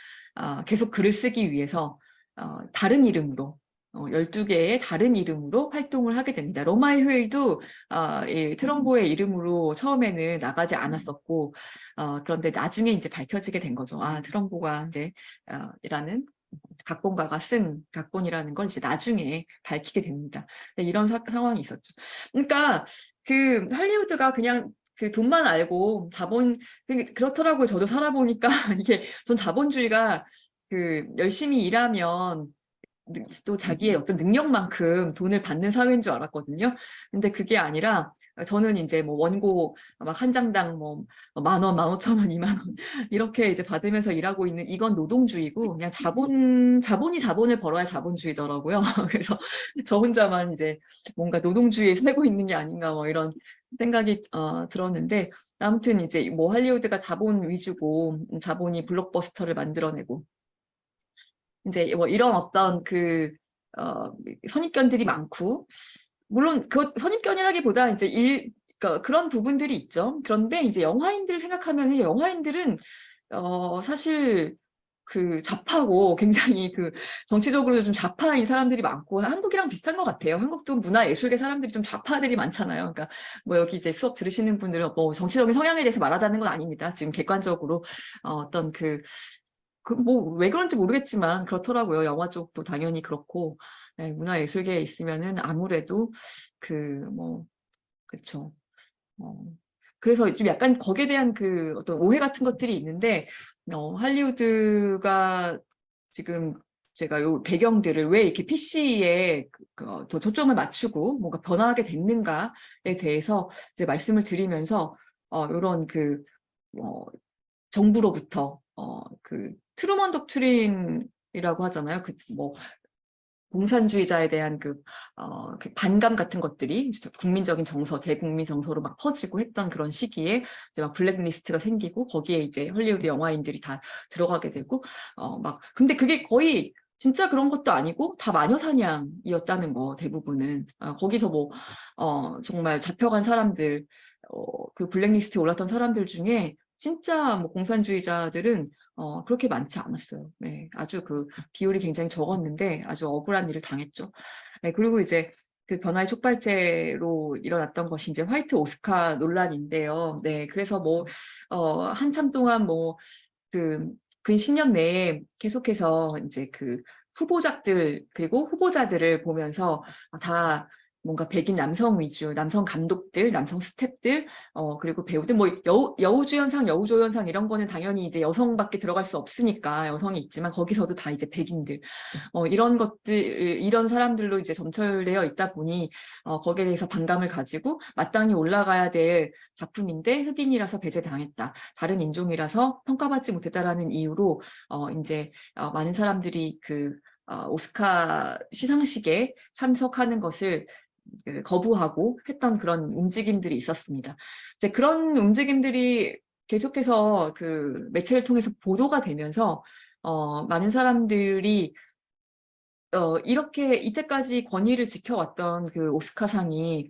계속 글을 쓰기 위해서 다른 이름으로 12개의 다른 이름으로 활동을 하게 됩니다. 로마의 휴일도 이 트럼보의 이름으로 처음에는 나가지 않았었고 그런데 나중에 이제 밝혀지게 된 거죠. 트럼보가 이제 이라는 각본가가 쓴 각본이라는 걸 이제 나중에 밝히게 됩니다. 네, 이런 상황이 있었죠. 그러니까 그 할리우드가 그냥 그 돈만 알고 그렇더라고요. 저도 살아보니까 이게 전 자본주의가 열심히 일하면 또 자기의 어떤 능력만큼 돈을 받는 사회인 줄 알았거든요. 근데 그게 아니라 저는 이제 뭐 원고 막 한 장당 뭐 10,000원, 15,000원, 20,000원 이렇게 이제 받으면서 일하고 있는 이건 노동주의고 그냥 자본이 자본을 벌어야 자본주의더라고요. 그래서 저 혼자만 이제 뭔가 노동주의에 살고 있는 게 아닌가 뭐 이런 생각이 들었는데 아무튼 이제 뭐 할리우드가 자본 위주고 자본이 블록버스터를 만들어내고 이제 뭐 이런 어떤 선입견들이 많고, 물론 그 선입견이라기보다 이제 그런 부분들이 있죠. 그런데 이제 영화인들을 생각하면 영화인들은 사실 그 좌파고 굉장히 그 정치적으로도 좀 좌파인 사람들이 많고 한국이랑 비슷한 것 같아요. 한국도 문화예술계 사람들이 좀 좌파들이 많잖아요. 그러니까 뭐 여기 이제 수업 들으시는 분들은 뭐 정치적인 성향에 대해서 말하자는 건 아닙니다. 지금 객관적으로 어떤 뭐 왜 그런지 모르겠지만 그렇더라고요. 영화 쪽도 당연히 그렇고 네, 문화예술계에 있으면은 아무래도 뭐 그쵸. 어, 그래서 좀 약간 거기에 대한 그 어떤 오해 같은 것들이 있는데, 할리우드가 지금 제가 요 배경들을 왜 이렇게 PC에 더 초점을 맞추고 뭔가 변화하게 됐는가에 대해서 이제 말씀을 드리면서, 요런 어, 정부로부터, 트루먼 독트린이라고 하잖아요. 뭐, 공산주의자에 대한 그 반감 같은 것들이 국민적인 정서, 대국민 정서로 막 퍼지고 했던 그런 시기에 이제 막 블랙리스트가 생기고 거기에 이제 헐리우드 영화인들이 다 들어가게 되고, 근데 그게 거의 진짜 그런 것도 아니고 다 마녀사냥이었다는 거, 대부분은. 거기서 뭐, 정말 잡혀간 사람들, 그 블랙리스트에 올랐던 사람들 중에 진짜 뭐 공산주의자들은 그렇게 많지 않았어요. 네, 아주 비율이 굉장히 적었는데 아주 억울한 일을 당했죠. 네, 그리고 이제 그 변화의 촉발제로 일어났던 것이 이제 화이트 오스카 논란인데요. 네, 그래서 뭐, 한참 동안 뭐, 근 10년 내에 계속해서 이제 후보작들, 그리고 후보자들을 보면서 다 뭔가 백인 남성 위주, 남성 감독들, 남성 스태프들, 그리고 배우들, 뭐, 여우주연상, 여우조연상 이런 거는 당연히 이제 여성밖에 들어갈 수 없으니까 여성이 있지만 거기서도 다 이제 백인들. 이런 것들, 이런 사람들로 이제 점철되어 있다 보니, 거기에 대해서 반감을 가지고 마땅히 올라가야 될 작품인데 흑인이라서 배제당했다. 다른 인종이라서 평가받지 못했다라는 이유로, 이제, 많은 사람들이 오스카 시상식에 참석하는 것을 거부하고 했던 그런 움직임들이 있었습니다. 이제 그런 움직임들이 계속해서 매체를 통해서 보도가 되면서, 많은 사람들이 이렇게 이때까지 권위를 지켜왔던 오스카상이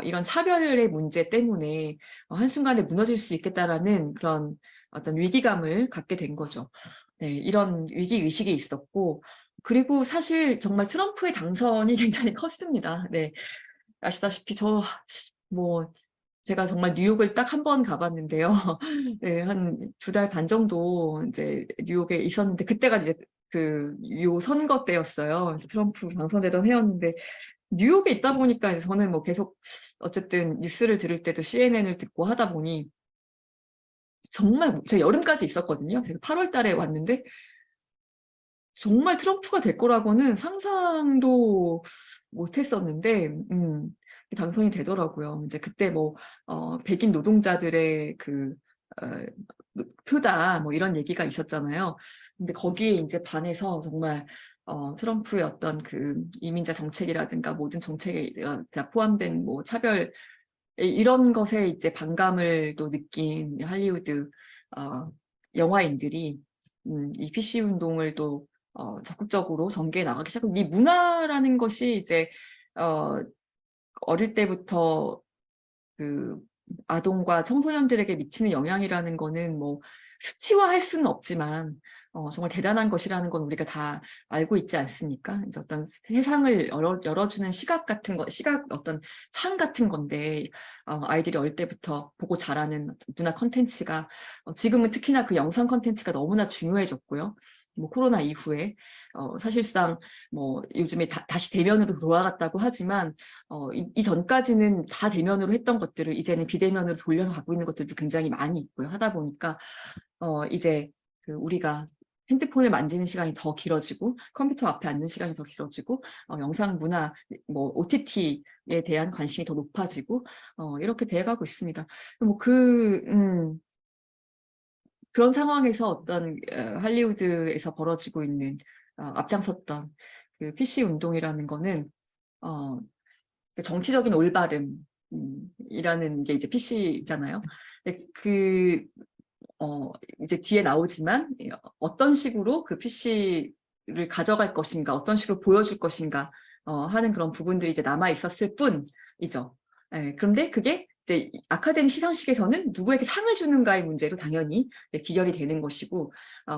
이런 차별의 문제 때문에 한순간에 무너질 수 있겠다라는 그런 어떤 위기감을 갖게 된 거죠. 네, 이런 위기의식이 있었고, 그리고 사실 정말 트럼프의 당선이 굉장히 컸습니다. 네, 아시다시피 뭐, 제가 정말 뉴욕을 딱 한 번 가봤는데요. 네, 한 2달 반 정도 이제 뉴욕에 있었는데, 그때가 이제 요 선거 때였어요. 그래서 트럼프 당선되던 해였는데, 뉴욕에 있다 보니까 이제 저는 뭐 계속 어쨌든 뉴스를 들을 때도 CNN을 듣고 하다 보니, 정말 제가 여름까지 있었거든요. 제가 8월 달에 왔는데, 정말 트럼프가 될 거라고는 상상도 못 했었는데, 당선이 되더라고요. 이제 그때 뭐, 백인 노동자들의 표다, 뭐 이런 얘기가 있었잖아요. 근데 거기에 이제 반해서 정말, 트럼프의 어떤 이민자 정책이라든가 모든 정책에 다 포함된 뭐 차별, 이런 것에 이제 반감을 또 느낀 할리우드, 영화인들이, 이 PC 운동을 또 적극적으로 전개해 나가기 시작하고 이 문화라는 것이 이제 어, 어릴 때부터 아동과 청소년들에게 미치는 영향이라는 거는 뭐 수치화할 수는 없지만 정말 대단한 것이라는 건 우리가 다 알고 있지 않습니까? 이제 어떤 세상을 열어주는 시각 같은 거, 어떤 창 같은 건데 아이들이 어릴 때부터 보고 자라는 문화 컨텐츠가 지금은 특히나 그 영상 컨텐츠가 너무나 중요해졌고요. 뭐 코로나 이후에 사실상 뭐 요즘에 다시 대면으로 돌아갔다고 하지만 이전까지는 다 대면으로 했던 것들을 이제는 비대면으로 돌려서 갖고 있는 것들도 굉장히 많이 있고요. 하다 보니까 이제 우리가 핸드폰을 만지는 시간이 더 길어지고 컴퓨터 앞에 앉는 시간이 더 길어지고 영상 문화, 뭐 OTT에 대한 관심이 더 높아지고 이렇게 돼가고 있습니다. 뭐 그런 상황에서 어떤 할리우드에서 벌어지고 있는 앞장섰던 PC 운동이라는 거는 정치적인 올바름 이라는 게 이제 PC잖아요. 이제 뒤에 나오지만 어떤 식으로 PC를 가져갈 것인가, 어떤 식으로 보여줄 것인가 하는 그런 부분들이 이제 남아 있었을 뿐이죠. 그런데 그게 이제 아카데미 시상식에서는 누구에게 상을 주는가의 문제로 당연히 이제 귀결이 되는 것이고,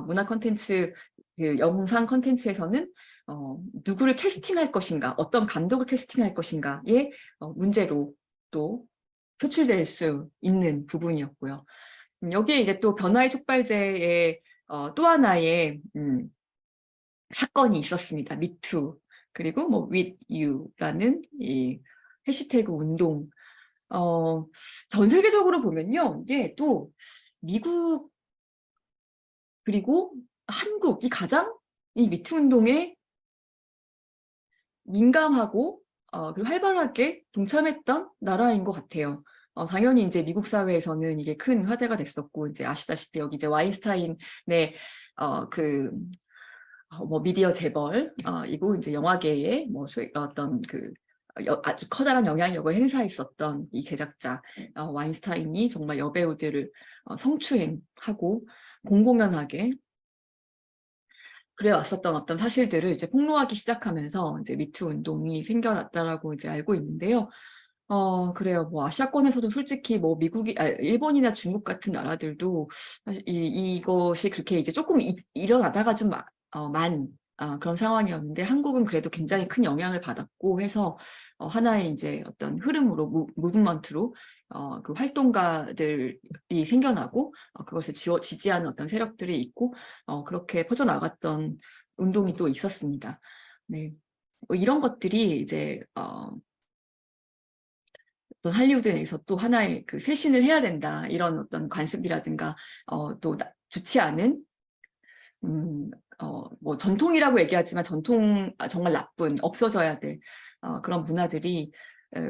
문화 콘텐츠, 그 영상 콘텐츠에서는 누구를 캐스팅할 것인가, 어떤 감독을 캐스팅할 것인가의 문제로 또 표출될 수 있는 부분이었고요. 여기에 이제 또 변화의 촉발제의 또 하나의 사건이 있었습니다. 미투, 그리고 뭐 with you라는 이 해시태그 운동. 전 세계적으로 보면요, 이게 또 미국 그리고 한국이 가장 이 미투 운동에 민감하고 그리고 활발하게 동참했던 나라인 것 같아요. 당연히 이제 미국 사회에서는 이게 큰 화제가 됐었고, 이제 아시다시피 여기 이제 와인스타인의 뭐 미디어 재벌, 이고 이제 영화계에 뭐 어떤 그 아주 커다란 영향력을 행사했었던 이 제작자 와인스타인이 정말 여배우들을 성추행하고 공공연하게 그래 왔었던 어떤 사실들을 이제 폭로하기 시작하면서 이제 미투 운동이 생겨났다라고 이제 알고 있는데요. 그래요. 뭐 아시아권에서도 솔직히 뭐 일본이나 중국 같은 나라들도 사실 이것이 그렇게 이제 조금 일어나다가 좀 그런 상황이었는데, 한국은 그래도 굉장히 큰 영향을 받았고 해서 하나의 이제 어떤 흐름으로 무브먼트로 그 활동가들이 생겨나고 그것을 지지하는 어떤 세력들이 있고 그렇게 퍼져나갔던 운동이 또 있었습니다. 네. 뭐 이런 것들이 이제 어떤 할리우드 내에서 또 하나의 그 쇄신을 해야 된다, 이런 어떤 관습이라든가 또 좋지 않은 뭐 전통이라고 얘기하지만 정말 나쁜, 없어져야 될 그런 문화들이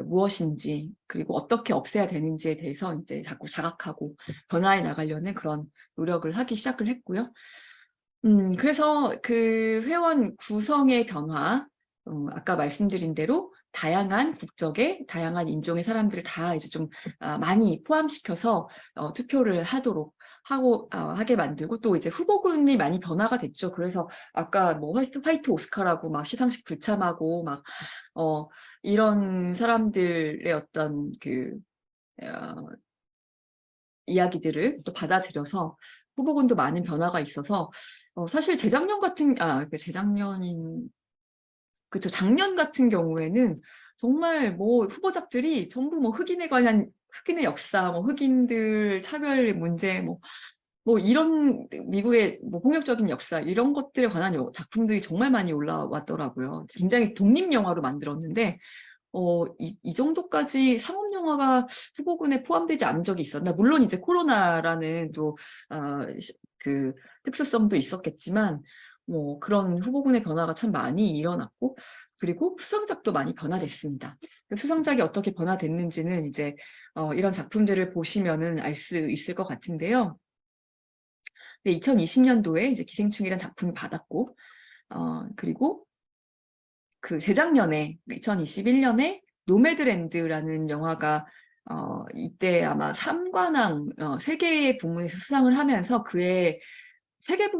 무엇인지, 그리고 어떻게 없애야 되는지에 대해서 이제 자꾸 자각하고 변화해 나가려는 그런 노력을 하기 시작을 했고요. 그래서 그 회원 구성의 변화, 아까 말씀드린 대로 다양한 국적의, 다양한 인종의 사람들을 다 이제 좀 많이 포함시켜서 투표를 하게 만들고, 또 이제 후보군이 많이 변화가 됐죠. 그래서 아까 뭐 화이트 오스카라고 막 시상식 불참하고 막 이런 사람들의 어떤 그 이야기들을 또 받아들여서 후보군도 많은 변화가 있어서 사실 작년 같은 경우에는 정말 뭐 후보작들이 전부 뭐 흑인의 역사, 뭐 흑인들 차별 문제, 뭐 이런 미국의 뭐 폭력적인 역사, 이런 것들에 관한 작품들이 정말 많이 올라왔더라고요. 굉장히 독립 영화로 만들었는데 이 정도까지 상업 영화가 후보군에 포함되지 않은 적이 있었나? 물론 이제 코로나라는 또 그 특수성도 있었겠지만 뭐 그런 후보군의 변화가 참 많이 일어났고, 그리고 수상작도 많이 변화됐습니다. 그 수상작이 어떻게 변화됐는지는 이제 이런 작품들을 보시면은 알 수 있을 것 같은데요. 2020년도에 이제 기생충이라는 작품을 받았고, 그리고 그 재작년에 2021년에 노매드랜드라는 영화가 이때 아마 3관왕 3개의 부문에서 수상을 하면서 그의 3개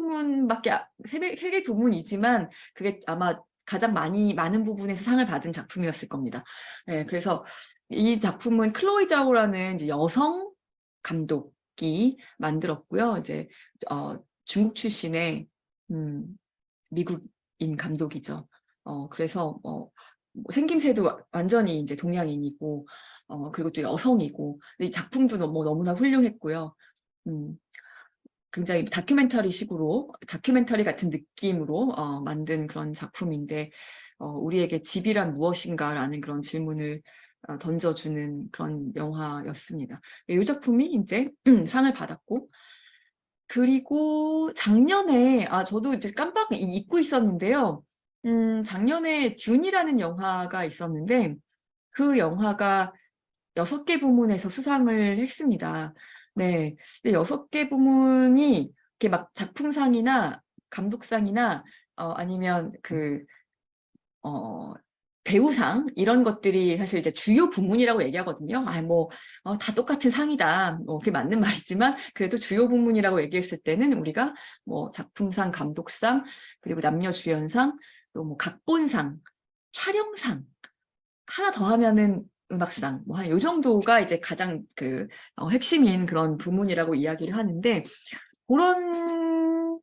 부문이지만 그게 아마 가장 많은 부분에서 상을 받은 작품이었을 겁니다. 네, 그래서 이 작품은 클로이 자오라는 이제 여성 감독이 만들었고요. 이제 중국 출신의 미국인 감독이죠. 그래서 생김새도 완전히 이제 동양인이고, 그리고 또 여성이고, 이 작품도 너무나 훌륭했고요. 굉장히 다큐멘터리 같은 느낌으로 만든 그런 작품인데, 우리에게 집이란 무엇인가라는 그런 질문을 던져주는 그런 영화였습니다. 이 작품이 이제 상을 받았고, 그리고 작년에 저도 이제 깜빡 잊고 있었는데요. 작년에 듄이라는 영화가 있었는데 그 영화가 6개 부문에서 수상을 했습니다. 네, 근데 6개 부문이 이렇게 막 작품상이나 감독상이나 아니면 배우상, 이런 것들이 사실 이제 주요 부문이라고 얘기하거든요. 다 똑같은 상이다. 그게 맞는 말이지만 그래도 주요 부문이라고 얘기했을 때는 우리가 뭐 작품상, 감독상, 그리고 남녀 주연상, 또 뭐 각본상, 촬영상, 하나 더 하면은 음악상 뭐 한 요 정도가 이제 가장 그 핵심인 그런 부문이라고 이야기를 하는데 그런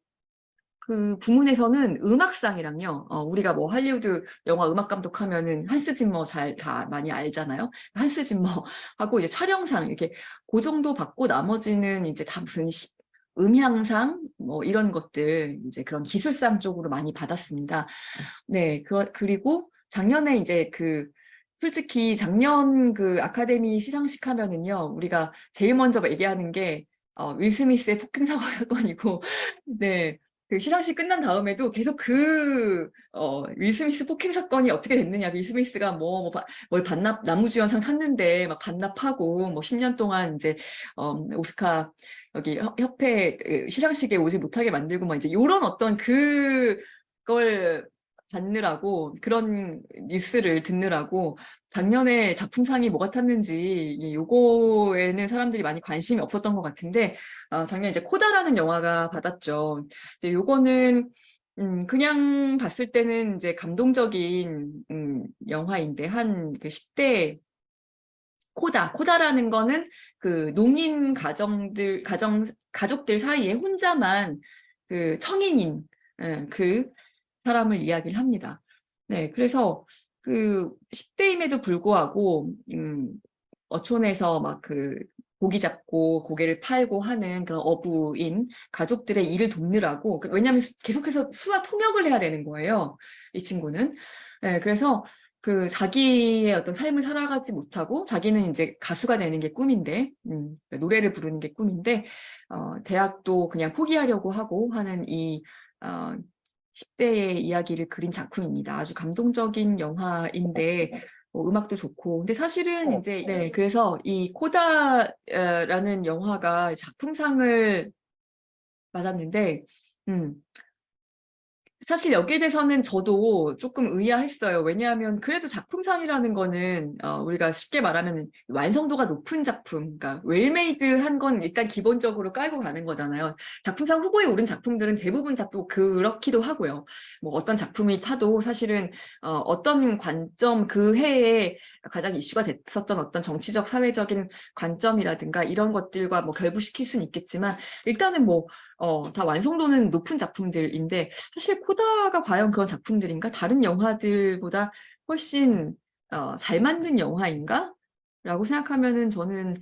그 부문에서는 음악상이랑요. 우리가 뭐 할리우드 영화 음악 감독하면은 한스 짐머 잘 다 많이 알잖아요. 한스 짐머 하고 이제 촬영상 이렇게 그 정도 받고 나머지는 이제 다 무슨 음향상 뭐 이런 것들 이제 그런 기술상 쪽으로 많이 받았습니다. 네, 그리고 작년에 이제 그 솔직히 작년 그 아카데미 시상식 하면은요, 우리가 제일 먼저 얘기하는 게 윌 스미스의 폭행 사건이고, 네, 그 시상식 끝난 다음에도 계속 윌 스미스 폭행 사건이 어떻게 됐느냐, 윌 스미스가 뭘 나무주연상 탔는데 막 반납하고, 뭐 10년 동안 이제, 오스카 여기 협회 시상식에 오지 못하게 만들고, 막 이제 요런 어떤 그걸 받느라고 그런 뉴스를 듣느라고 작년에 작품상이 뭐가 탔는지 요거에는 사람들이 많이 관심이 없었던 것 같은데 작년에 이제 코다라는 영화가 받았죠. 이제 요거는 그냥 봤을 때는 이제 감동적인 영화인데 한 그 10대 코다라는 거는 그 농인 가족들 사이에 혼자만 그 청인인 그 사람을 이야기를 합니다. 네, 그래서 그 10대임에도 불구하고 어촌에서 막 그 고기 잡고 고개를 팔고 하는 그런 어부인 가족들의 일을 돕느라고 왜냐하면 계속해서 수와 통역을 해야 되는 거예요. 이 친구는. 네, 그래서 그 자기의 어떤 삶을 살아가지 못하고 자기는 이제 가수가 되는 게 꿈인데 노래를 부르는 게 꿈인데 대학도 그냥 포기하려고 하고 하는 이 10대의 이야기를 그린 작품입니다. 아주 감동적인 영화인데 음악도 좋고 근데 사실은 이제 네 그래서 이 코다라는 영화가 작품상을 받았는데 사실 여기에 대해서는 저도 조금 의아했어요. 왜냐하면 그래도 작품상이라는 거는 우리가 쉽게 말하면 완성도가 높은 작품, 그러니까 웰메이드한 건 일단 기본적으로 깔고 가는 거잖아요. 작품상 후보에 오른 작품들은 대부분 다 또 그렇기도 하고요. 뭐 어떤 작품이 타도 사실은 어떤 관점 그 해에 가장 이슈가 됐었던 어떤 정치적, 사회적인 관점이라든가 이런 것들과 뭐 결부시킬 수는 있겠지만 일단은 뭐 다 완성도는 높은 작품들인데 사실 코다가 과연 그런 작품들인가? 다른 영화들보다 훨씬 잘 만든 영화인가? 라고 생각하면은 저는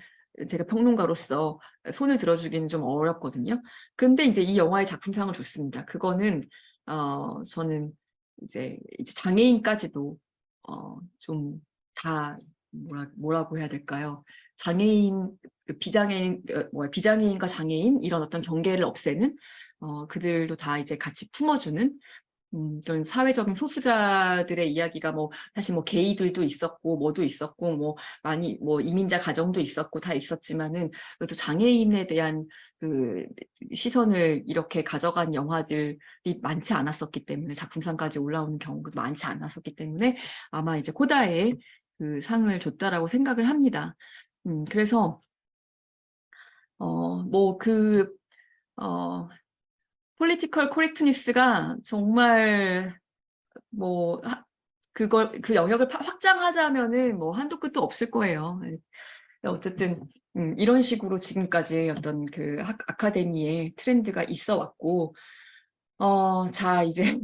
제가 평론가로서 손을 들어주기는 좀 어렵거든요. 그런데 이제 이 영화의 작품상을 줬습니다. 그거는 저는 이제 장애인까지도 좀 다 뭐라고 해야 될까요? 장애인, 비장애인과 장애인 이런 어떤 경계를 없애는 그들도 다 이제 같이 품어주는 그런 사회적인 소수자들의 이야기가 뭐 사실 뭐 게이들도 있었고 뭐도 있었고 뭐 많이 뭐 이민자 가정도 있었고 다 있었지만은 그래도 장애인에 대한 그 시선을 이렇게 가져간 영화들이 많지 않았었기 때문에 작품상까지 올라오는 경우도 많지 않았었기 때문에 아마 이제 코다에 그 상을 줬다라고 생각을 합니다. 그래서 폴리티컬 코렉트니스가 정말 뭐 그 영역을 확장하자면은 뭐 한도 끝도 없을 거예요. 네. 어쨌든 이런 식으로 지금까지 어떤 그 아카데미의 트렌드가 있어 왔고 자 이제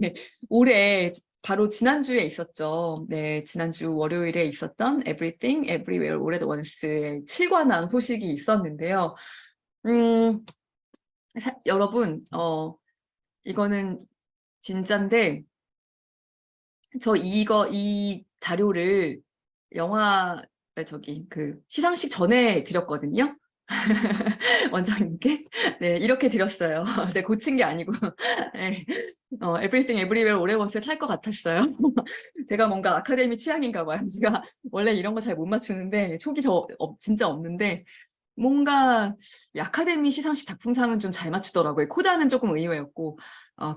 올해 바로 지난주에 있었죠. 네, 지난주 월요일에 있었던 Everything Everywhere All at Once의 7관왕 소식이 있었는데요. 여러분 이거는 진짠데 이 자료를 영화 그 시상식 전에 드렸거든요. 원장님께. 네, 이렇게 드렸어요. 제가 고친 게 아니고. 네. Everything Everywhere All at Once를 탈 것 같았어요. 제가 뭔가 아카데미 취향인가 봐요. 제가 원래 이런 거 잘 못 맞추는데 촉이 진짜 없는데 뭔가 이 아카데미 시상식 작품상은 좀 잘 맞추더라고요. 코다는 조금 의외였고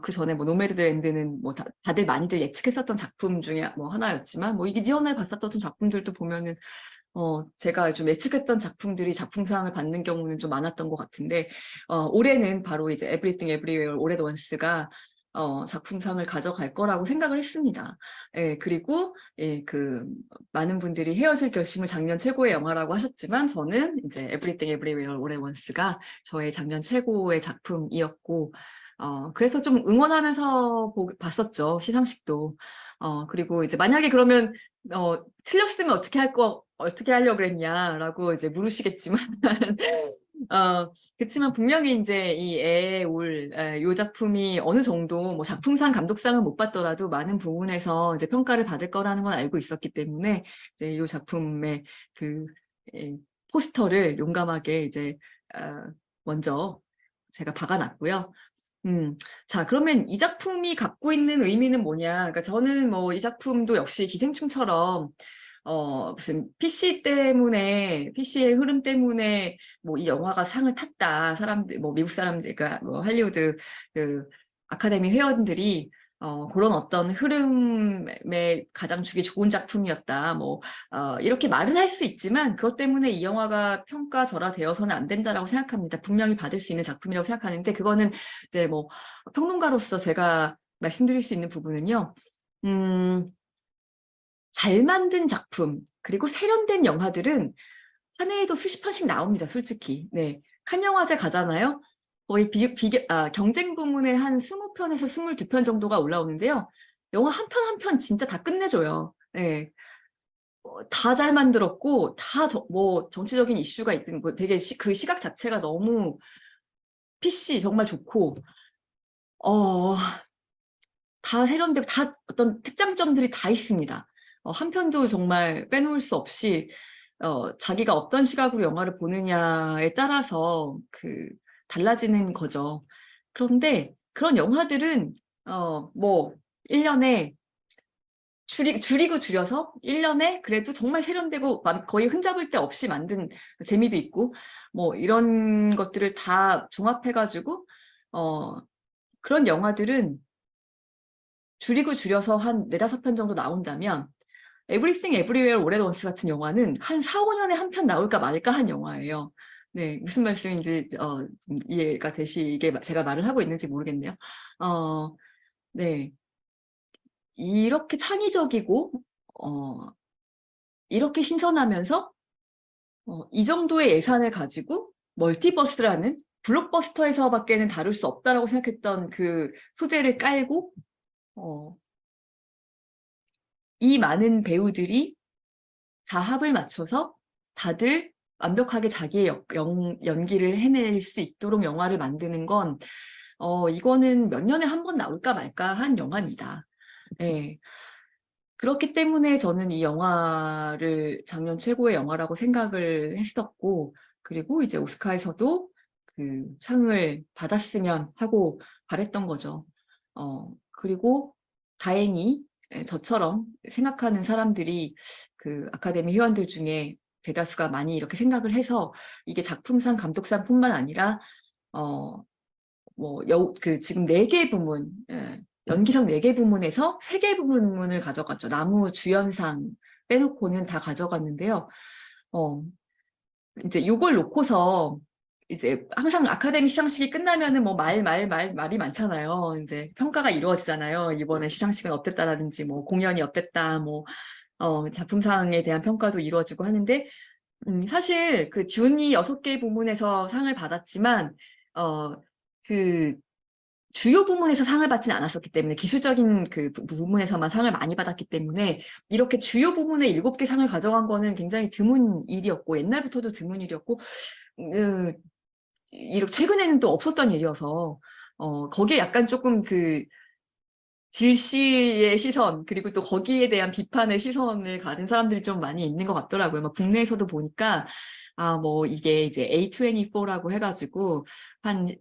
그 전에 뭐 노매드랜드는 뭐 다들 많이들 예측했었던 작품 중에 뭐 하나였지만 뭐 이전에 봤었던 작품들도 보면은 제가 좀 예측했던 작품들이 작품상을 받는 경우는 좀 많았던 것 같은데 올해는 바로 이제 Everything Everywhere All at Once가 작품상을 가져갈 거라고 생각을 했습니다. 예, 그리고 예, 많은 분들이 헤어질 결심을 작년 최고의 영화라고 하셨지만 저는 이제 Everything Everywhere All at Once가 저의 작년 최고의 작품이었고 그래서 좀 응원하면서 봤었죠. 시상식도. 그리고 이제 만약에 그러면 틀렸으면 어떻게 하려고 그랬냐라고 이제 물으시겠지만 그렇지만 분명히 이제 이 애에 요 작품이 어느 정도 뭐 작품상, 감독상은 못 받더라도 많은 부분에서 이제 평가를 받을 거라는 걸 알고 있었기 때문에 이제 요 작품의 그 예, 포스터를 용감하게 이제 먼저 제가 박아놨고요. 자, 그러면 이 작품이 갖고 있는 의미는 뭐냐? 그러니까 저는 뭐 이 작품도 역시 기생충처럼 무슨 PC의 흐름 때문에 뭐 이 영화가 상을 탔다. 뭐 미국 사람들, 그러니까 뭐 할리우드 그 아카데미 회원들이 그런 어떤 흐름에 가장 주기 좋은 작품이었다. 뭐, 이렇게 말은 할 수 있지만 그것 때문에 이 영화가 평가절하되어서는 안 된다라고 생각합니다. 분명히 받을 수 있는 작품이라고 생각하는데 그거는 이제 뭐 평론가로서 제가 말씀드릴 수 있는 부분은요. 잘 만든 작품, 그리고 세련된 영화들은 한 해에도 수십 편씩 나옵니다, 솔직히. 네. 칸 영화제 가잖아요. 거의 경쟁 부문에 한 20편에서 22편 정도가 올라오는데요. 영화 한 편 한 편 진짜 다 끝내줘요. 네. 다 잘 만들었고, 뭐, 정치적인 이슈가 있든, 뭐 되게 그 시각 자체가 너무 PC 정말 좋고, 어, 다 세련되고, 다 어떤 특장점들이 다 있습니다. 한 편도 정말 빼놓을 수 없이 자기가 어떤 시각으로 영화를 보느냐에 따라서 달라지는 거죠. 그런데 그런 영화들은 뭐 1년에 줄이고 줄여서 1년에 그래도 정말 세련되고 거의 흠잡을 데 없이 만든 재미도 있고 뭐 이런 것들을 다 종합해가지고 그런 영화들은 줄이고 줄여서 한 4~5편 정도 나온다면 Everything Everywhere All at Once 같은 영화는 한 4~5년에 한 편 나올까 말까 한 영화예요. 네, 무슨 말씀인지 좀 이해가 되시게 제가 말을 하고 있는지 모르겠네요. 네, 이렇게 창의적이고 이렇게 신선하면서 이 정도의 예산을 가지고 멀티버스라는 블록버스터에서밖에는 다룰 수 없다라고 생각했던 그 소재를 깔고 이 많은 배우들이 다 합을 맞춰서 다들 완벽하게 자기의 연기를 해낼 수 있도록 영화를 만드는 건 이거는 몇 년에 한 번 나올까 말까 한 영화입니다. 예. 그렇기 때문에 저는 이 영화를 작년 최고의 영화라고 생각을 했었고, 그리고 이제 오스카에서도 그 상을 받았으면 하고 바랬던 거죠. 그리고 다행히 저처럼 생각하는 사람들이 그 아카데미 회원들 중에 대다수가 많이 이렇게 생각을 해서 이게 작품상, 감독상뿐만 아니라 지금 4개 부문, 연기상 4개 부문에서 3개 부문을 가져갔죠. 나무 주연상 빼놓고는 다 가져갔는데요. 이제 요걸 놓고서 이제 항상 아카데미 시상식이 끝나면은 뭐 말이 많잖아요. 이제 평가가 이루어지잖아요. 이번에 시상식은 어땠다라든지 뭐 공연이 어땠다, 뭐 작품상에 대한 평가도 이루어지고 하는데 사실 그 듄이 6개 부문에서 상을 받았지만 그 주요 부문에서 상을 받지는 않았었기 때문에 기술적인 그 부분에서만 상을 많이 받았기 때문에 이렇게 주요 부문에 7개 상을 가져간 거는 굉장히 드문 일이었고 옛날부터도 드문 일이었고 이렇게 최근에는 또 없었던 일이어서 거기에 약간 조금 그 질시의 시선 그리고 또 거기에 대한 비판의 시선을 가진 사람들이 좀 많이 있는 것 같더라고요. 막 국내에서도 보니까 뭐 이게 이제 A24라고 해가지고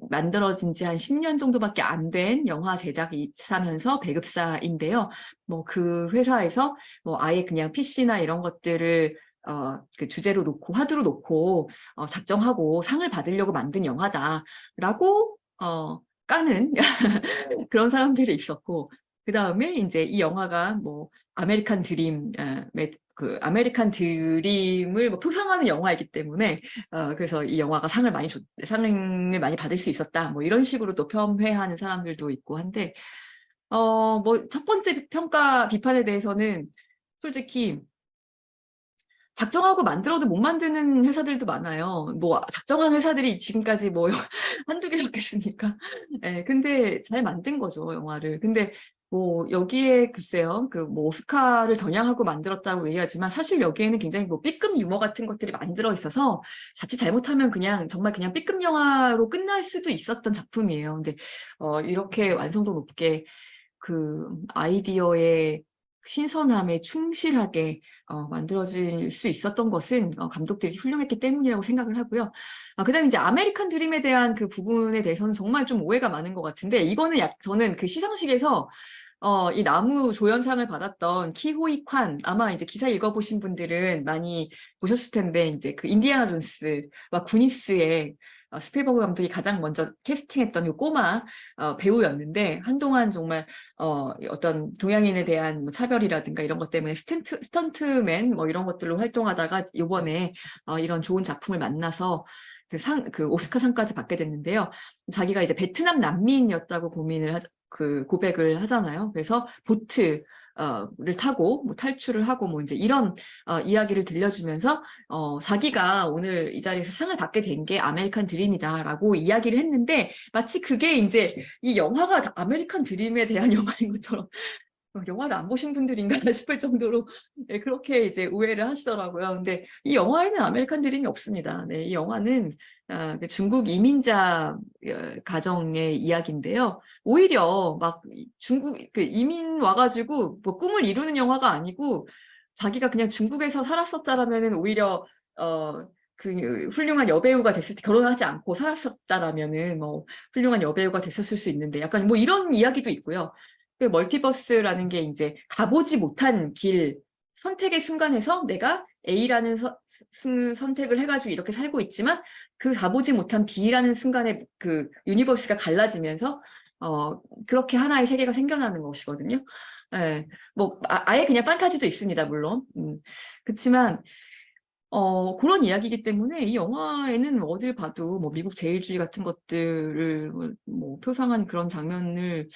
만들어진 지 한 10년 정도밖에 안 된 영화 제작사면서 배급사인데요. 뭐 그 회사에서 뭐 아예 그냥 PC나 이런 것들을 그 주제로 놓고 화두로 놓고 작정하고 상을 받으려고 만든 영화다라고 까는 그런 사람들이 있었고 그 다음에 이제 이 영화가 뭐 아메리칸 드림을 뭐 표상하는 영화이기 때문에 그래서 이 영화가 상을 많이 받을 수 있었다 뭐 이런 식으로 또 폄훼하는 사람들도 있고 한데 뭐, 첫 번째 평가 비판에 대해서는 솔직히 작정하고 만들어도 못 만드는 회사들도 많아요. 뭐, 작정한 회사들이 지금까지 뭐, 한두 개였겠습니까? 예, 근데 잘 만든 거죠, 영화를. 근데 뭐, 여기에 글쎄요, 그 뭐, 오스카를 겨냥하고 만들었다고 얘기하지만 사실 여기에는 굉장히 뭐, B급 유머 같은 것들이 많이 들어 있어서 자칫 잘못하면 그냥 정말 그냥 B급 영화로 끝날 수도 있었던 작품이에요. 근데, 이렇게 완성도 높게 그 아이디어의 신선함에 충실하게 만들어질 수 있었던 것은 감독들이 훌륭했기 때문이라고 생각을 하고요. 그다음에 이제 아메리칸 드림에 대한 그 부분에 대해서는 정말 좀 오해가 많은 것 같은데 이거는 저는 그 시상식에서 이 나무 조연상을 받았던 키호이 콴 아마 이제 기사 읽어보신 분들은 많이 보셨을 텐데 이제 그 인디아나 존스와 구니스의 스필버그 감독이 가장 먼저 캐스팅했던 이 꼬마 배우였는데 한동안 정말 어떤 동양인에 대한 뭐 차별이라든가 이런 것 때문에 스턴트맨 뭐 이런 것들로 활동하다가 이번에 이런 좋은 작품을 만나서 그 오스카상까지 받게 됐는데요. 자기가 이제 베트남 난민이었다고 그 고백을 하잖아요. 그래서 보트를 타고 뭐 탈출을 하고 뭐 이제 이런 이야기를 들려주면서 자기가 오늘 이 자리에서 상을 받게 된 게 아메리칸 드림이다라고 이야기를 했는데 마치 그게 이제 이 영화가 다 아메리칸 드림에 대한 영화인 것처럼 영화를 안 보신 분들인가 싶을 정도로 네, 그렇게 이제 오해를 하시더라고요. 근데 이 영화에는 아메리칸 드림이 없습니다. 네, 이 영화는 그 중국 이민자 가정의 이야기인데요. 오히려 막 중국 그 이민 와가지고 뭐 꿈을 이루는 영화가 아니고 자기가 그냥 중국에서 살았었다라면은 오히려 그 훌륭한 여배우가 됐을 때 결혼하지 않고 살았었다라면은 뭐 훌륭한 여배우가 됐었을 수 있는데 약간 뭐 이런 이야기도 있고요. 그 멀티버스라는 게 이제 가보지 못한 길 선택의 순간에서 내가 A라는 선택을 해가지고 이렇게 살고 있지만 그 가보지 못한 B라는 순간에 그 유니버스가 갈라지면서 그렇게 하나의 세계가 생겨나는 것이거든요. 예, 뭐 아예 그냥 판타지도 있습니다, 물론. 그렇지만 그런 이야기이기 때문에 이 영화에는 어딜 봐도 뭐 미국 제일주의 같은 것들을 뭐 표상한 그런 장면을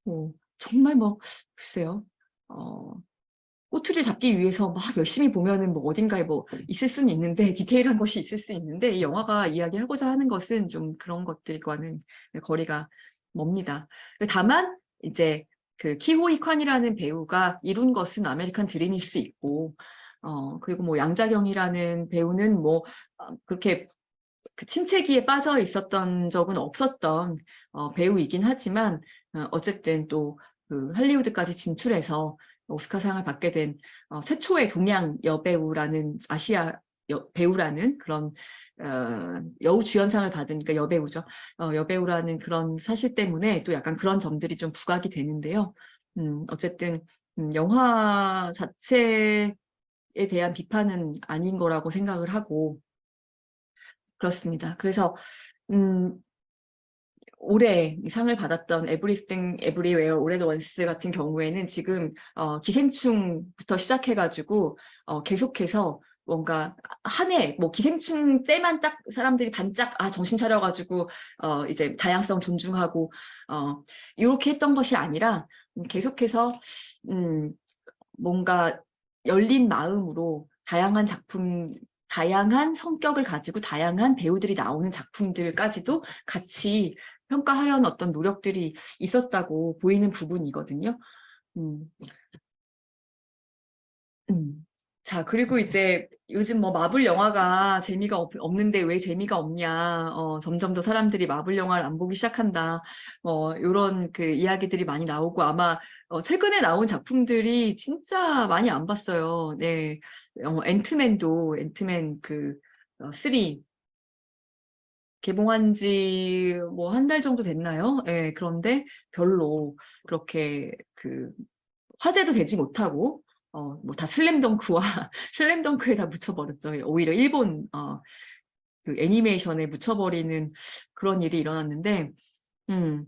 뭐 정말 뭐 글쎄요. 어, 꼬투리 잡기 위해서 막 열심히 보면은 뭐 어딘가에 뭐 있을 수는 있는데 디테일한 것이 있을 수 있는데 이 영화가 이야기하고자 하는 것은 좀 그런 것들과는 거리가 멉니다. 다만 이제 그 키호이 콴이라는 배우가 이룬 것은 아메리칸 드림일 수 있고 그리고 뭐 양자경이라는 배우는 뭐 그렇게 그 침체기에 빠져 있었던 적은 없었던 배우이긴 하지만 어쨌든 또 그 할리우드까지 진출해서 오스카상을 받게 된 최초의 동양 여배우라는 아시아 배우라는 그런 여우 주연상을 받은 그러니까 여배우죠. 여배우라는 그런 사실 때문에 또 약간 그런 점들이 좀 부각이 되는데요. 어쨌든 영화 자체에 대한 비판은 아닌 거라고 생각을 하고 그렇습니다. 그래서 음, 올해 이 상을 받았던 Everything Everywhere All at Once 같은 경우에는 지금 기생충부터 시작해가지고 계속해서 뭔가 한 해, 뭐 기생충 때만 딱 사람들이 반짝 정신 차려가지고 이제 다양성 존중하고 이렇게 했던 것이 아니라 계속해서 음, 뭔가 열린 마음으로 다양한 작품, 다양한 성격을 가지고 다양한 배우들이 나오는 작품들까지도 같이 평가하려는 어떤 노력들이 있었다고 보이는 부분이거든요. 음, 음. 자, 그리고 이제 요즘 뭐 마블 영화가 재미가 없는데 왜 재미가 없냐. 점점 더 사람들이 마블 영화를 안 보기 시작한다. 요런 그 이야기들이 많이 나오고 아마 최근에 나온 작품들이 진짜 많이 안 봤어요. 네. 앤트맨 그 3 개봉한 지 뭐 한 달 정도 됐나요? 예, 그런데 별로 그렇게 그 화제도 되지 못하고 뭐 다 슬램덩크와 슬램덩크에다 묻혀버렸죠. 오히려 일본 그 애니메이션에 묻혀버리는 그런 일이 일어났는데 음,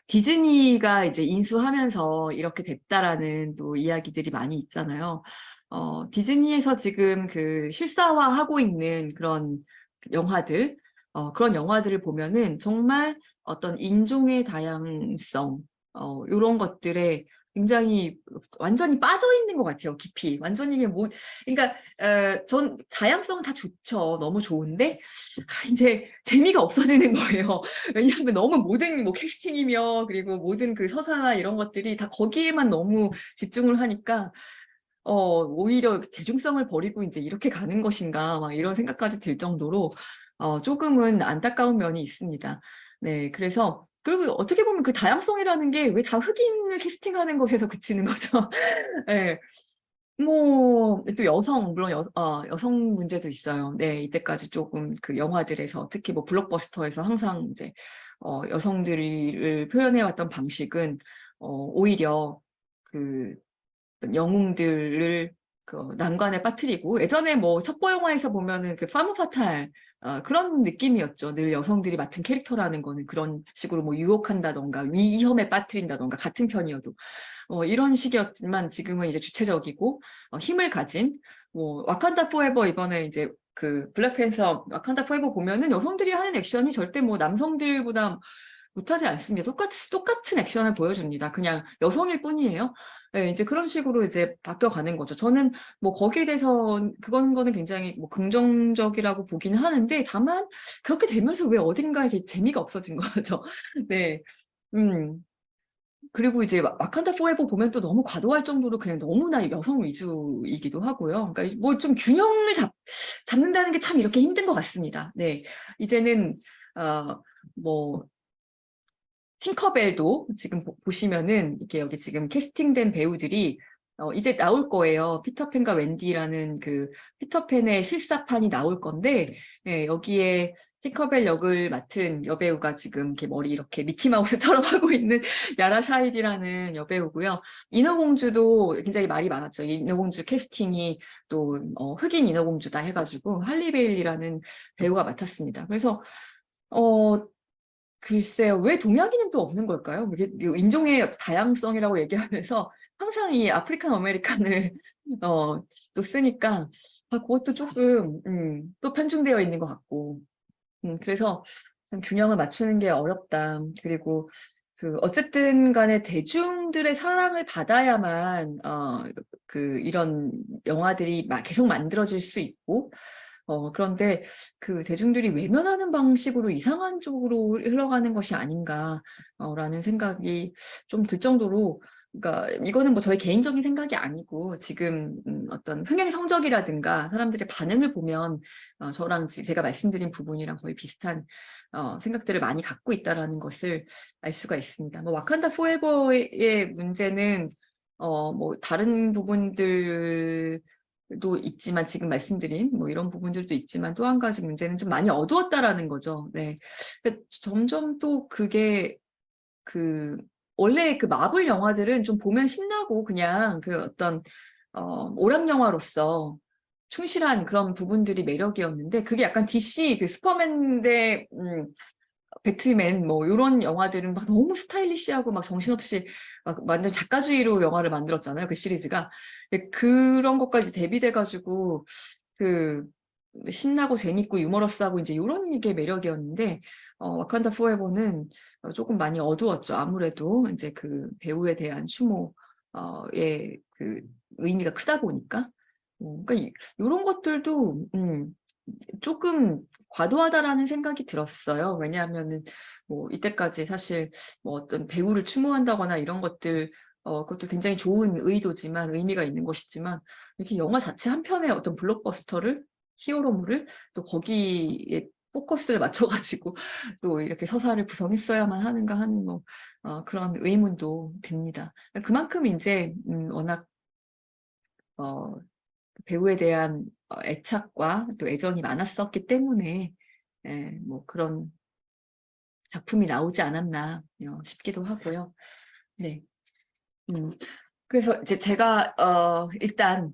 디즈니가 이제 인수하면서 이렇게 됐다라는 또 이야기들이 많이 있잖아요. 디즈니에서 지금 그 실사화하고 있는 그런 영화들, 그런 영화들을 보면은 정말 어떤 인종의 다양성, 이런 것들에 굉장히 완전히 빠져 있는 것 같아요. 깊이. 완전히 이게 뭐, 그러니까, 전 다양성 다 좋죠. 너무 좋은데, 이제 재미가 없어지는 거예요. 왜냐하면 너무 모든 뭐 캐스팅이며, 그리고 모든 그 서사나 이런 것들이 다 거기에만 너무 집중을 하니까, 오히려 대중성을 버리고 이제 이렇게 가는 것인가, 막 이런 생각까지 들 정도로, 조금은 안타까운 면이 있습니다. 네, 그래서, 그리고 어떻게 보면 그 다양성이라는 게 왜 다 흑인을 캐스팅하는 것에서 그치는 거죠. 네. 뭐, 또 물론 여성 문제도 있어요. 네, 이때까지 조금 그 영화들에서, 특히 뭐 블록버스터에서 항상 이제, 여성들을 표현해왔던 방식은, 오히려 그 어떤 영웅들을 그 난관에 빠뜨리고, 예전에 뭐 첩보 영화에서 보면은 그 파무 파탈 그런 느낌이었죠. 늘 여성들이 맡은 캐릭터라는 거는 그런 식으로 뭐 유혹한다던가 위험에 빠뜨린다던가 같은 편이어도 이런 식이었지만 지금은 이제 주체적이고 힘을 가진 뭐 와칸다 포에버 이번에 이제 그 블랙팬서 와칸다 포에버 보면은 여성들이 하는 액션이 절대 뭐 남성들보다 못하지 않습니다. 똑같은 액션을 보여줍니다. 그냥 여성일 뿐이에요. 네, 이제 그런 식으로 이제 바뀌어가는 거죠. 저는 뭐 거기에 대해서 거는 굉장히 뭐 긍정적이라고 보기는 하는데 다만 그렇게 되면서 왜 어딘가 이게 재미가 없어진 거죠. 네. 음. 그리고 이제 와칸다 포에버 보면 또 너무 과도할 정도로 그냥 너무나 여성 위주이기도 하고요. 그러니까 뭐 좀 균형을 잡는다는 게 참 이렇게 힘든 것 같습니다. 네. 이제는, 뭐, 팅커벨도 지금 보시면은 이렇게 여기 지금 캐스팅된 배우들이 이제 나올 거예요. 피터팬과 웬디라는 그 피터팬의 실사판이 나올 건데 예, 여기에 팅커벨 역을 맡은 여배우가 지금 이렇게 머리 이렇게 미키마우스처럼 하고 있는 야라 샤이디라는 여배우고요. 인어공주도 굉장히 말이 많았죠. 인어공주 캐스팅이 또 흑인 인어공주다 해가지고 할리 베일리라는 배우가 맡았습니다. 그래서 어, 글쎄요, 왜 동양인은 또 없는 걸까요? 이게 인종의 다양성이라고 얘기하면서 항상 이 아프리칸 아메리칸을 또 쓰니까 그것도 조금 또 편중되어 있는 것 같고 그래서 참 균형을 맞추는 게 어렵다. 그리고 그 어쨌든 간에 대중들의 사랑을 받아야만 그 이런 영화들이 계속 만들어질 수 있고 그런데 그 대중들이 외면하는 방식으로 이상한 쪽으로 흘러가는 것이 아닌가, 라는 생각이 좀 들 정도로, 그러니까 이거는 뭐 저희 개인적인 생각이 아니고 지금 어떤 흥행 성적이라든가 사람들의 반응을 보면 저랑 제가 말씀드린 부분이랑 거의 비슷한 생각들을 많이 갖고 있다라는 것을 알 수가 있습니다. 뭐 와칸다 포에버의 문제는 뭐 다른 부분들 도 있지만 지금 말씀드린 뭐 이런 부분들도 있지만 또 한 가지 문제는 좀 많이 어두웠다라는 거죠. 네. 점점 또 그게 그 원래 그 마블 영화들은 좀 보면 신나고 그냥 그 어떤 오락 영화로서 충실한 그런 부분들이 매력이었는데 그게 약간 DC 그 슈퍼맨 대 배트맨 뭐 이런 영화들은 막 너무 스타일리시하고 막 정신없이 막 완전 작가주의로 영화를 만들었잖아요. 그 시리즈가. 그런 것까지 대비돼가지고 그 신나고 재밌고 유머러스하고 이제 이런 게 매력이었는데 와칸다 포에버는 조금 많이 어두웠죠. 아무래도 이제 그 배우에 대한 추모의 그 의미가 크다 보니까. 그러니까 이런 것들도 조금 과도하다라는 생각이 들었어요. 왜냐하면은 뭐 이때까지 사실 뭐 어떤 배우를 추모한다거나 이런 것들 그것도 굉장히 좋은 의도지만 의미가 있는 것이지만 이렇게 영화 자체 한 편의 어떤 블록버스터를 히어로물을 또 거기에 포커스를 맞춰가지고 또 이렇게 서사를 구성했어야만 하는가 하는 뭐 그런 의문도 듭니다. 그만큼 이제 워낙 배우에 대한 애착과 또 애정이 많았었기 때문에 뭐 그런 작품이 나오지 않았나 싶기도 하고요. 네. 그래서 이제 제가 일단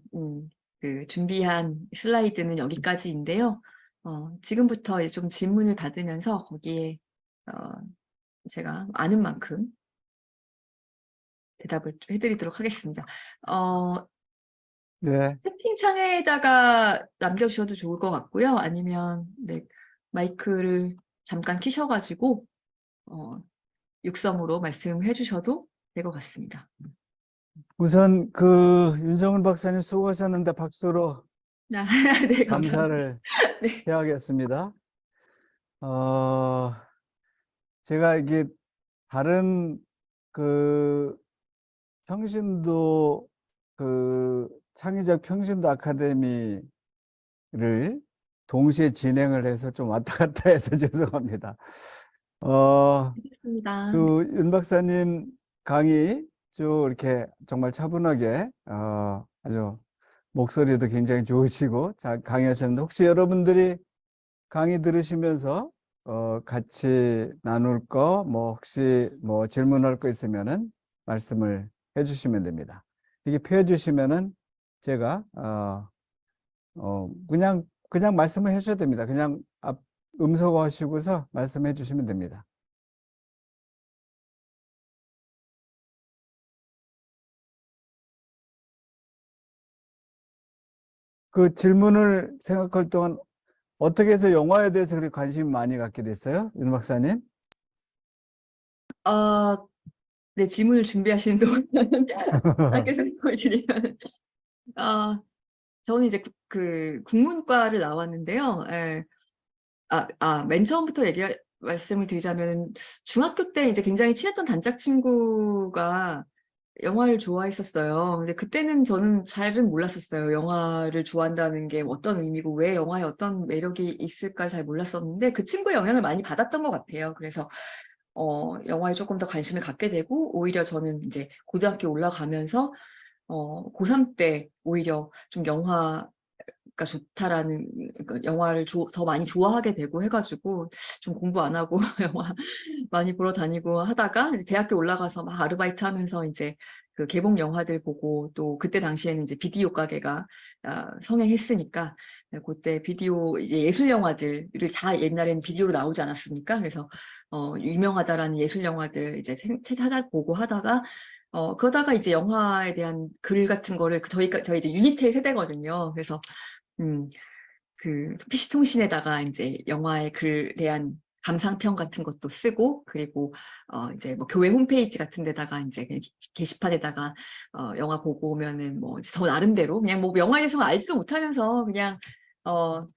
그 준비한 슬라이드는 여기까지인데요. 지금부터 이제 좀 질문을 받으면서 거기에 어, 제가 아는 만큼 대답을 해드리도록 하겠습니다. 네. 채팅창에다가 남겨주셔도 좋을 것 같고요. 아니면 네, 마이크를 잠깐 키셔가지고 육성으로 말씀해 주셔도 될 것 같습니다. 우선 윤성은 박사님 수고하셨는데 박수로 네, 감사합니다. 감사를 네. 해야겠습니다. 어, 제가 이게 다른 평신도 창의적 평신도 아카데미를 동시에 진행을 해서 좀 왔다 갔다 해서 죄송합니다. 감사합니다. 윤 박사님 강의 쭉 이렇게 정말 차분하게 아주 목소리도 굉장히 좋으시고 잘 강의하셨는데, 혹시 여러분들이 강의 들으시면서 같이 나눌 거, 혹시 질문할 거 있으면은 말씀을 해주시면 됩니다. 이게 펴주시면은 제가 그냥 말씀을 해주셔도 됩니다. 그냥 음소거 하시고서 말씀해 주시면 됩니다. 그 질문을 생각할 동안 어떻게 해서 영화에 대해서 그렇게 관심이 많이 갖게 됐어요? 윤 박사님? 네, 질문을 준비하시는 동안 짧게 설명을 드리면, 저는 이제 국문과를 나왔는데요. 예. 맨 처음부터 말씀을 드리자면, 중학교 때 이제 굉장히 친했던 단짝 친구가 영화를 좋아했었어요. 근데 그때는 저는 잘은 몰랐었어요. 영화를 좋아한다는 게 어떤 의미고, 왜 영화에 어떤 매력이 있을까 잘 몰랐었는데, 그 친구의 영향을 많이 받았던 것 같아요. 그래서 영화에 조금 더 관심을 갖게 되고, 오히려 저는 이제 고등학교 올라가면서 고3 때 오히려 좀 영화가 좋다라는, 그러니까 영화를 더 많이 좋아하게 되고 해가지고 좀 공부 안 하고 영화 많이 보러 다니고 하다가, 이제 대학교 올라가서 막 아르바이트 하면서 이제 그 개봉 영화들 보고, 또 그때 당시에는 이제 비디오 가게가 성행했으니까, 그때 비디오 이제 예술 영화들을 다 옛날에는 비디오로 나오지 않았습니까? 그래서 유명하다라는 예술 영화들 이제 찾아보고 하다가, 그러다가 이제 영화에 대한 글 같은 거를, 저희 이제 유니텔 세대거든요. 그래서 PC통신에다가 이제 영화의 글에 대한 감상평 같은 것도 쓰고, 그리고 이제 뭐 교회 홈페이지 같은 데다가 이제 그냥 게시판에다가 영화 보고 오면은 뭐 이제 저 나름대로 그냥 뭐 영화에 대해서 알지도 못하면서 그냥 어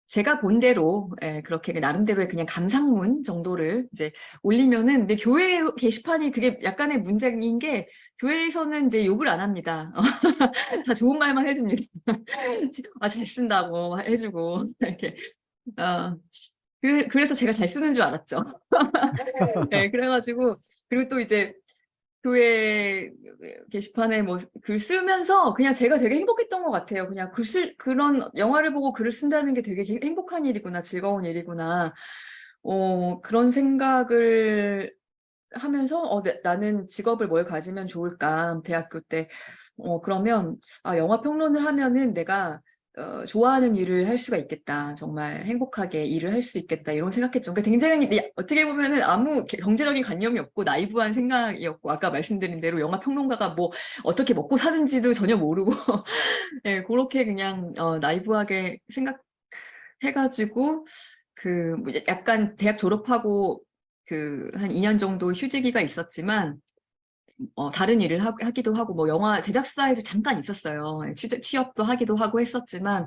제가 본 대로, 그렇게 나름대로의 그냥 감상문 정도를 이제 올리면은, 근데 교회 게시판이 그게 약간의 문제인 게, 교회에서는 이제 욕을 안 합니다. 다 좋은 말만 해줍니다. 잘 쓴다고 해주고 이렇게. 어, 그래서 제가 잘 쓰는 줄 알았죠. 네, 그래가지고, 그리고 또 이제 교회 게시판에 뭐 글 쓰면서 그냥 제가 되게 행복했던 것 같아요. 그냥 그런 영화를 보고 글을 쓴다는 게 되게 행복한 일이구나, 즐거운 일이구나. 그런 생각을 하면서, 나는 직업을 뭘 가지면 좋을까, 대학교 때. 그러면, 영화 평론을 하면은 내가 좋아하는 일을 할 수가 있겠다. 정말 행복하게 일을 할 수 있겠다. 이런 생각했죠. 그러니까 굉장히 어떻게 보면은 아무 경제적인 관념이 없고 나이브한 생각이었고, 아까 말씀드린 대로 영화 평론가가 뭐 어떻게 먹고 사는지도 전혀 모르고, 네, 그렇게 그냥 나이브하게 생각해가지고, 뭐 약간 대학 졸업하고 한 2년 정도 휴직기가 있었지만, 다른 일을 하기도 하고, 뭐 영화 제작사에도 잠깐 있었어요. 취업도 하기도 하고 했었지만,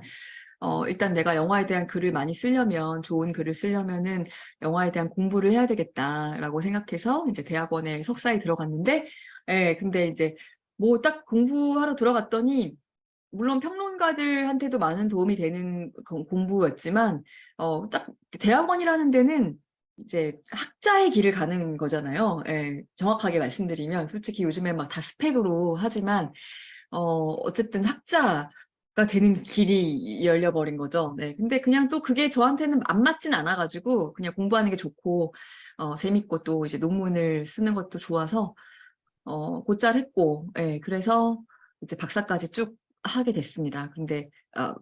일단 내가 영화에 대한 글을 많이 쓰려면, 좋은 글을 쓰려면은 영화에 대한 공부를 해야 되겠다라고 생각해서 이제 대학원에 석사에 들어갔는데, 근데 이제 뭐 딱 공부하러 들어갔더니, 물론 평론가들한테도 많은 도움이 되는 공부였지만, 딱 대학원이라는 데는 이제 학자의 길을 가는 거잖아요. 정확하게 말씀드리면, 솔직히 요즘에 막 다 스펙으로 하지만, 어쨌든 학자가 되는 길이 열려버린 거죠. 네. 근데 그냥 또 그게 저한테는 안 맞진 않아가지고, 그냥 공부하는 게 좋고, 재밌고, 또 이제 논문을 쓰는 것도 좋아서, 곧잘 했고, 그래서 이제 박사까지 쭉 하게 됐습니다. 근데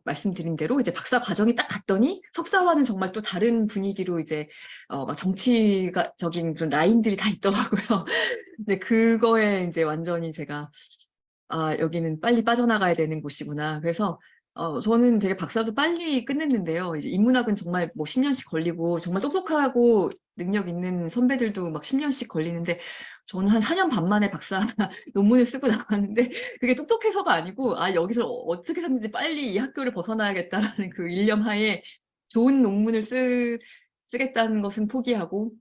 말씀드린 대로 이제 박사 과정이 딱 갔더니 석사와는 정말 또 다른 분위기로 이제 막 정치적인 그런 라인들이 다 있더라고요. 근데 그거에 이제 완전히 제가 여기는 빨리 빠져나가야 되는 곳이구나. 그래서 저는 되게 박사도 빨리 끝냈는데요. 이제 인문학은 정말 뭐 10년씩 걸리고, 정말 똑똑하고 능력 있는 선배들도 막 10년씩 걸리는데, 저는 한 4년 반 만에 박사 논문을 쓰고 나왔는데, 그게 똑똑해서가 아니고, 여기서 어떻게 샀는지 빨리 이 학교를 벗어나야겠다라는 그 일념 하에 좋은 논문을 쓰겠다는 것은 포기하고,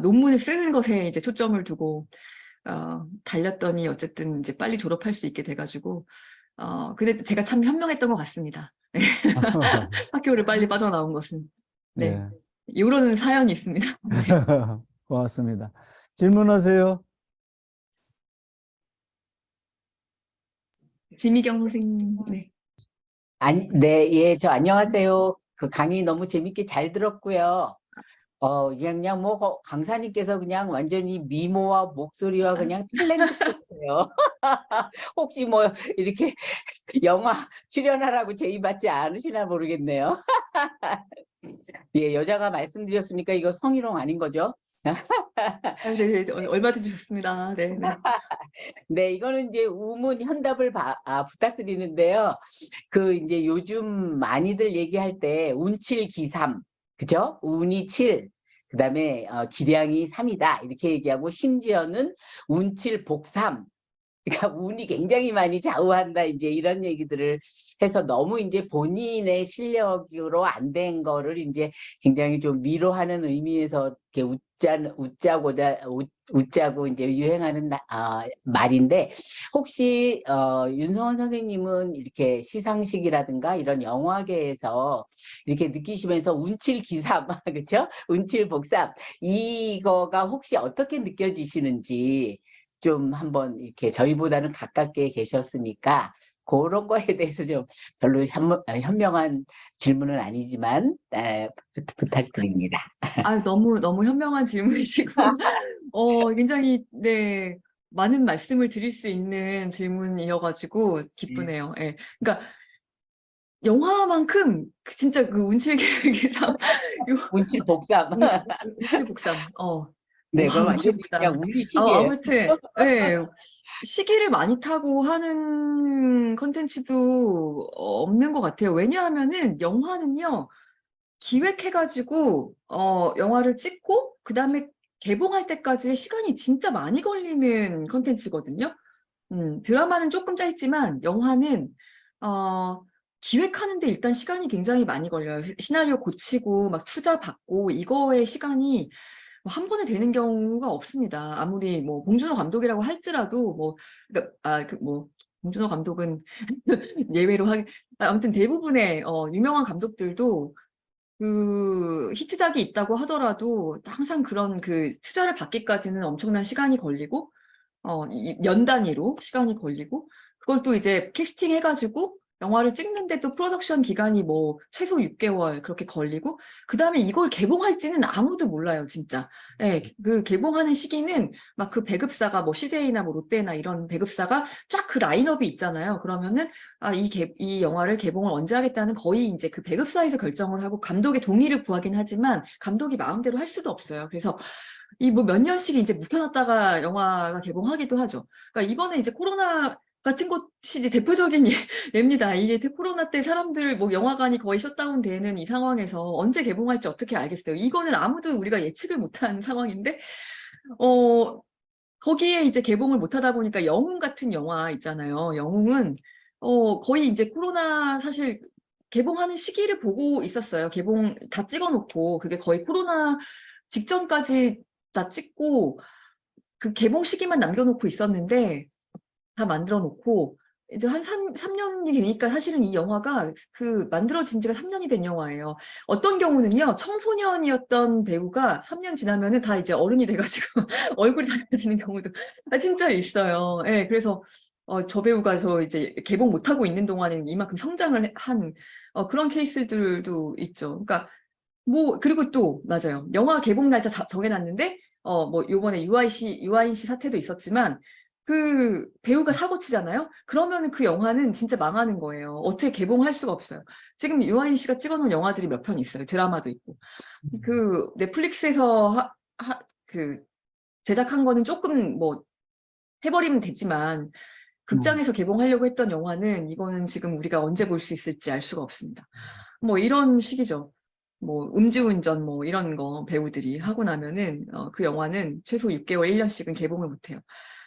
논문을 쓰는 것에 이제 초점을 두고, 달렸더니 어쨌든 이제 빨리 졸업할 수 있게 돼가지고, 근데 제가 참 현명했던 것 같습니다. 학교를 빨리 빠져나온 것은. 네. 예. 이런 사연이 있습니다. 네. 고맙습니다. 질문하세요. 지미경 선생님. 네. 네, 예, 안녕하세요. 그 강의 너무 재밌게 잘 들었고요. 그냥 뭐, 강사님께서 그냥 완전히 미모와 목소리와 그냥 탤런트 같아요. 혹시 뭐, 이렇게 영화 출연하라고 제의받지 않으시나 모르겠네요. 예, 여자가 말씀드렸으니까 이거 성희롱 아닌 거죠? 네, 얼마든지 좋습니다. 네, 네. 네, 이거는 이제 우문 현답을 부탁드리는데요. 그 이제 요즘 많이들 얘기할 때 운칠기삼, 그죠? 운이 7, 그다음에 기량이 3이다 이렇게 얘기하고 심지어는 운칠복삼. 그러니까 운이 굉장히 많이 좌우한다 이제 이런 얘기들을 해서 너무 이제 본인의 실력으로 안 된 거를 이제 굉장히 좀 위로하는 의미에서 이렇게 웃자고 이제 유행하는 말인데 혹시 윤성원 선생님은 이렇게 시상식이라든가 이런 영화계에서 이렇게 느끼시면서 운칠기삼 그렇죠? 운칠복삼 이거가 혹시 어떻게 느껴지시는지 좀 한번 이렇게 저희보다는 가깝게 계셨으니까 그런 거에 대해서 좀 별로 현명한 질문은 아니지만 부탁드립니다. 너무 현명한 질문이시고, 굉장히, 네, 많은 말씀을 드릴 수 있는 질문이어가지고 기쁘네요. 예. 그러니까, 영화만큼 진짜 그 운칠기삼, 운칠복삼. 운칠복삼, 네, 그건 완전 멋있다. 그냥 우리 시기예요. 아무튼, 예, 시기를 많이 타고 하는 컨텐츠도 없는 것 같아요. 왜냐하면은 영화는요, 기획해가지고, 영화를 찍고, 그 다음에 개봉할 때까지 시간이 진짜 많이 걸리는 컨텐츠거든요. 드라마는 조금 짧지만, 영화는, 어, 기획하는데 일단 시간이 굉장히 많이 걸려요. 시나리오 고치고, 막 투자 받고, 이거에 시간이 한 번에 되는 경우가 없습니다. 아무리 뭐 봉준호 감독이라고 할지라도 뭐 그러니까 봉준호 감독은 예외로 아무튼 대부분의 유명한 감독들도 그 히트작이 있다고 하더라도 항상 그런 그 투자를 받기까지는 엄청난 시간이 걸리고 연 단위로 시간이 걸리고 그걸 또 이제 캐스팅 해가지고 영화를 찍는데도 프로덕션 기간이 뭐 최소 6개월 그렇게 걸리고 그 다음에 이걸 개봉할지는 아무도 몰라요, 진짜. 예, 그 개봉하는 시기는 막 그 배급사가 뭐 CJ나 뭐 롯데나 이런 배급사가 쫙 그 라인업이 있잖아요. 그러면은 이 영화를 개봉을 언제 하겠다는 거의 이제 그 배급사에서 결정을 하고 감독의 동의를 구하긴 하지만 감독이 마음대로 할 수도 없어요. 그래서 이 뭐 몇 년씩 이제 묵혀놨다가 영화가 개봉하기도 하죠. 그러니까 이번에 이제 코로나 같은 것이 이제 대표적인 예입니다. 이게 코로나 때 사람들 뭐 영화관이 거의 셧다운 되는 이 상황에서 언제 개봉할지 어떻게 알겠어요. 이거는 아무도 우리가 예측을 못한 상황인데, 거기에 이제 개봉을 못하다 보니까 영웅 같은 영화 있잖아요. 영웅은 거의 이제 코로나 사실 개봉하는 시기를 보고 있었어요. 개봉 다 찍어놓고 그게 거의 코로나 직전까지 다 찍고 그 개봉 시기만 남겨놓고 있었는데 다 만들어 놓고 이제 한 3년이 되니까 사실은 이 영화가 그 만들어진 지가 3년이 된 영화예요. 어떤 경우는요, 청소년이었던 배우가 3년 지나면은 다 이제 어른이 돼가지고 얼굴이 달라지는 경우도 진짜 있어요. 예, 그래서 저 배우가 저 이제 개봉 못하고 있는 동안에는 이만큼 성장을 한 그런 케이스들도 있죠. 그러니까 뭐 그리고 또 맞아요. 영화 개봉 날짜 정해놨는데 뭐 요번에 유아인 씨 사태도 있었지만 그 배우가 사고 치잖아요. 그러면은 그 영화는 진짜 망하는 거예요. 어떻게 개봉할 수가 없어요. 지금 유아인 씨가 찍어놓은 영화들이 몇 편 있어요. 드라마도 있고. 그 넷플릭스에서 그 제작한 거는 조금 뭐 해버리면 됐지만 극장에서 개봉하려고 했던 영화는 이거는 지금 우리가 언제 볼 수 있을지 알 수가 없습니다. 뭐 이런 식이죠. 뭐 음주운전 뭐 이런 거 배우들이 하고 나면은 그 영화는 최소 6개월, 1년씩은 개봉을 못해요.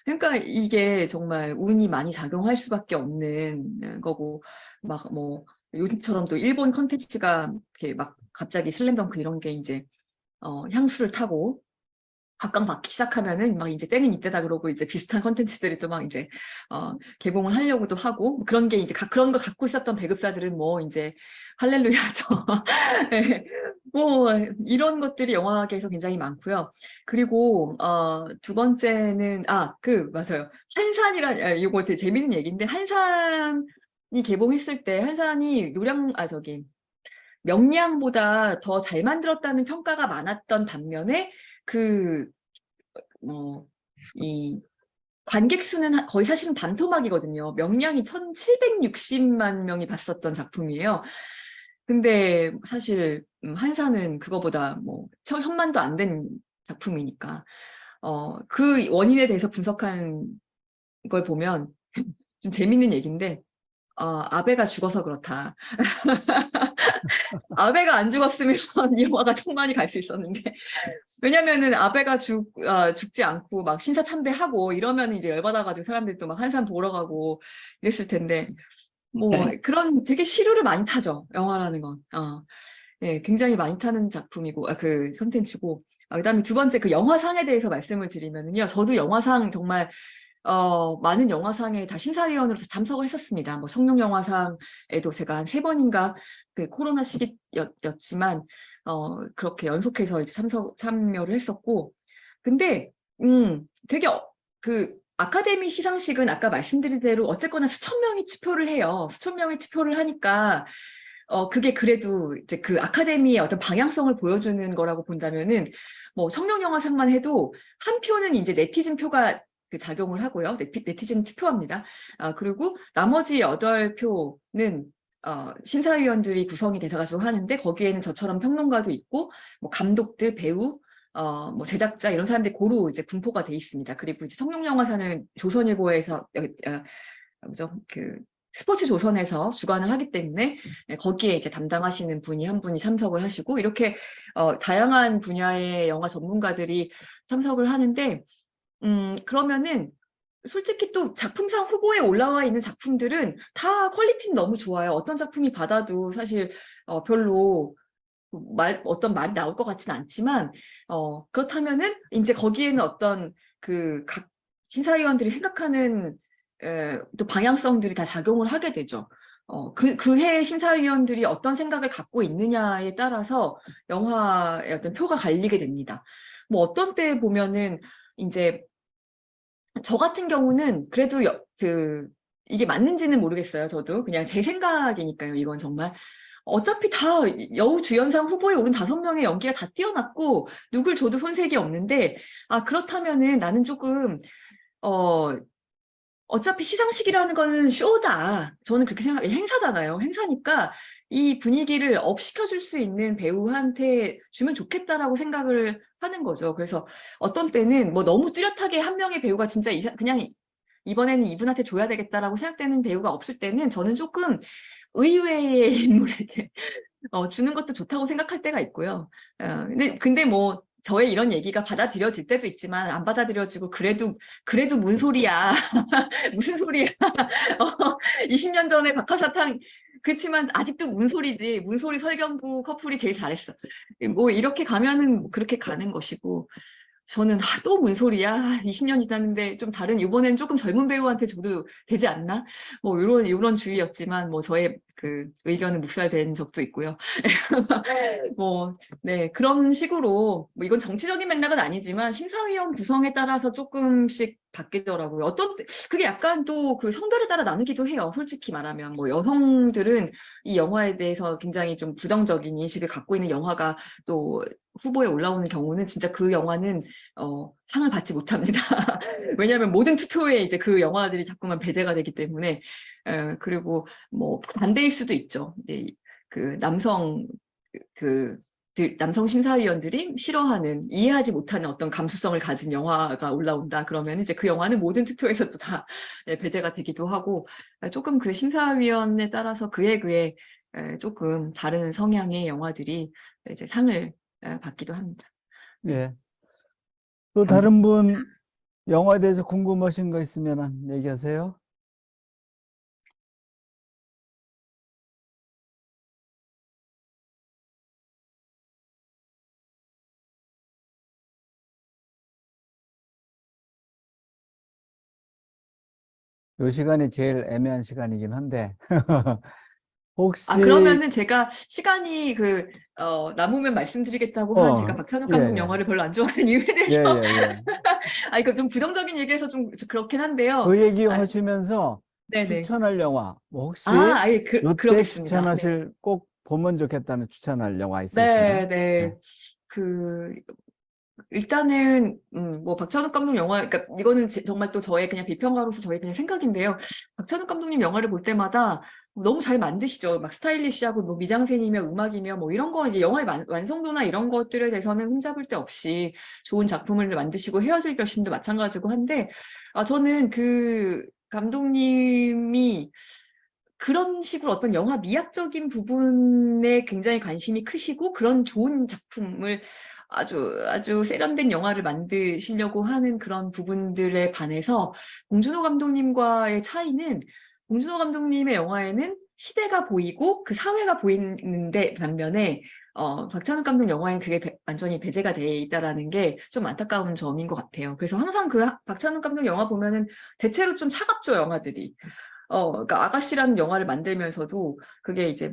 그러니까 이게 정말 운이 많이 작용할 수밖에 없는 거고, 막 뭐 요즘처럼 또 일본 컨텐츠가 이렇게 막 갑자기 슬램덩크 이런 게 이제 향수를 타고 각광받기 시작하면은 막 이제 때는 이때다 그러고 이제 비슷한 컨텐츠들이 또 막 이제 개봉을 하려고도 하고 뭐 그런 게 이제 그런 거 갖고 있었던 배급사들은 뭐 이제 할렐루야죠. 네. 뭐 이런 것들이 영화계에서 굉장히 많고요. 그리고 두 번째는 맞아요. 한산이란 이거 되게 재밌는 얘기인데 한산이 개봉했을 때 한산이 명량보다 더 잘 만들었다는 평가가 많았던 반면에 이 관객 수는 거의 사실은 반토막이거든요. 명량이 1760만 명이 봤었던 작품이에요. 근데 사실 한산은 그거보다 뭐 천만도 안 된 작품이니까 그 원인에 대해서 분석한 걸 보면 좀 재밌는 얘기인데 아베가 죽어서 그렇다. 아베가 안 죽었으면 이 영화가 천만이 갈 수 있었는데 왜냐면은 아베가 죽지 않고 막 신사참배하고 이러면 이제 열받아가지고 사람들이 또 막 한산 보러 가고 이랬을 텐데 뭐 그런 되게 시류를 많이 타죠 영화라는 건. 네, 굉장히 많이 타는 작품이고 그 콘텐츠고. 그다음에 두 번째 그 영화상에 대해서 말씀을 드리면은요. 저도 영화상 정말 많은 영화상에 다 심사위원으로서 참석을 했었습니다. 뭐 청룡영화상에도 제가 한 3번인가 그 코로나 시기였지만 그렇게 연속해서 이제 참여를 했었고. 근데 되게 그 아카데미 시상식은 아까 말씀드린 대로 어쨌거나 수천 명이 투표를 해요. 수천 명이 투표를 하니까 그게 그래도 이제 그 아카데미의 어떤 방향성을 보여주는 거라고 본다면은 뭐 청룡영화상만 해도 한 표는 이제 네티즌 표가 그 작용을 하고요. 네티즌 투표합니다. 그리고 나머지 8표는 심사위원들이 구성이 돼서 가지고 하는데 거기에는 저처럼 평론가도 있고 뭐 감독들, 배우, 뭐 제작자 이런 사람들이 고루 이제 분포가 돼 있습니다. 그리고 이제 청룡영화사는 조선일보에서 뭐죠? 그 스포츠 조선에서 주관을 하기 때문에 거기에 이제 담당하시는 분이 한 분이 참석을 하시고 이렇게 다양한 분야의 영화 전문가들이 참석을 하는데 그러면은 솔직히 또 작품상 후보에 올라와 있는 작품들은 다 퀄리티는 너무 좋아요. 어떤 작품이 받아도 사실 별로 어떤 말이 나올 것 같지는 않지만 그렇다면은 이제 거기에는 어떤 그 각 심사위원들이 생각하는 또 방향성들이 다 작용을 하게 되죠. 그 해 심사위원들이 어떤 생각을 갖고 있느냐에 따라서 영화의 어떤 표가 갈리게 됩니다. 뭐 어떤 때 보면은 이제 저 같은 경우는 그래도 이게 맞는지는 모르겠어요. 저도 그냥 제 생각이니까요. 이건 정말 어차피 다 여우주연상 후보에 오른 5명의 연기가 다 뛰어났고 누굴 줘도 손색이 없는데 그렇다면은 나는 조금 어차피 시상식이라는 거는 쇼다. 저는 그렇게 생각해요. 행사잖아요. 행사니까 이 분위기를 업시켜줄 수 있는 배우한테 주면 좋겠다라고 생각을 하는 거죠. 그래서 어떤 때는 뭐 너무 뚜렷하게 한 명의 배우가 진짜 그냥 이번에는 이분한테 줘야 되겠다라고 생각되는 배우가 없을 때는 저는 조금 의외의 인물에게 주는 것도 좋다고 생각할 때가 있고요. 근데 뭐 저의 이런 얘기가 받아들여질 때도 있지만 안 받아들여지고 그래도 뭔 소리야. 무슨 소리야. 20년 전에 박하사탕 그렇지만 아직도 문소리지. 문소리 설경구 커플이 제일 잘했어. 뭐 이렇게 가면은 그렇게 가는 것이고 저는 또 문소리야. 20년 지났는데 좀 다른 이번엔 조금 젊은 배우한테 줘도 되지 않나? 뭐 이런 주의였지만 뭐 저의 그 의견은 묵살된 적도 있고요. 뭐 네, 그런 식으로 뭐 이건 정치적인 맥락은 아니지만 심사위원 구성에 따라서 조금씩 바뀌더라고요. 그게 약간 또 그 성별에 따라 나누기도 해요. 솔직히 말하면 뭐 여성들은 이 영화에 대해서 굉장히 좀 부정적인 인식을 갖고 있는 영화가 또 후보에 올라오는 경우는 진짜 그 영화는 상을 받지 못합니다. 왜냐하면 모든 투표에 이제 그 영화들이 자꾸만 배제가 되기 때문에 그리고 뭐 반대일 수도 있죠. 이제 그 남성 그 남성 심사위원들이 싫어하는, 이해하지 못하는 어떤 감수성을 가진 영화가 올라온다 그러면 이제 그 영화는 모든 투표에서 또 다 배제가 되기도 하고, 조금 그 심사위원에 따라서 그에 조금 다른 성향의 영화들이 이제 상을 받기도 합니다. 예. 또 다른 분 영화에 대해서 궁금하신 거 있으면 얘기하세요. 요 시간이 제일 애매한 시간이긴 한데 혹시 그러면은 제가 시간이 남으면 말씀드리겠다고 한 제가 박찬욱 예, 감독 예. 영화를 별로 안 좋아하는 이유에 예, 대해서 예, 예. 이거 좀 부정적인 얘기해서 좀 그렇긴 한데요. 그 얘기 하시면서 네네. 추천할 영화, 뭐 혹시 아예 요때 그러겠습니다. 네. 추천하실 꼭 보면 좋겠다는 추천할 영화 있으시면? 네. 일단은 뭐 박찬욱 감독 영화, 그러니까 이거는 정말 또 저의 그냥 비평가로서 저의 그냥 생각인데요. 박찬욱 감독님 영화를 볼 때마다 너무 잘 만드시죠. 막 스타일리시하고 뭐 미장센이며 음악이며 뭐 이런 거 이제 영화의 완성도나 이런 것들에 대해서는 흠잡을 데 없이 좋은 작품을 만드시고 헤어질 결심도 마찬가지고 한데, 저는 그 감독님이 그런 식으로 어떤 영화 미학적인 부분에 굉장히 관심이 크시고 그런 좋은 작품을 아주 세련된 영화를 만드시려고 하는 그런 부분들에 반해서 봉준호 감독님과의 차이는, 봉준호 감독님의 영화에는 시대가 보이고 그 사회가 보이는데 반면에 박찬욱 감독 영화에는 그게 완전히 배제가 돼 있다라는 게 좀 안타까운 점인 것 같아요. 그래서 항상 박찬욱 감독 영화 보면은 대체로 좀 차갑죠, 영화들이. 그러니까 아가씨라는 영화를 만들면서도 그게 이제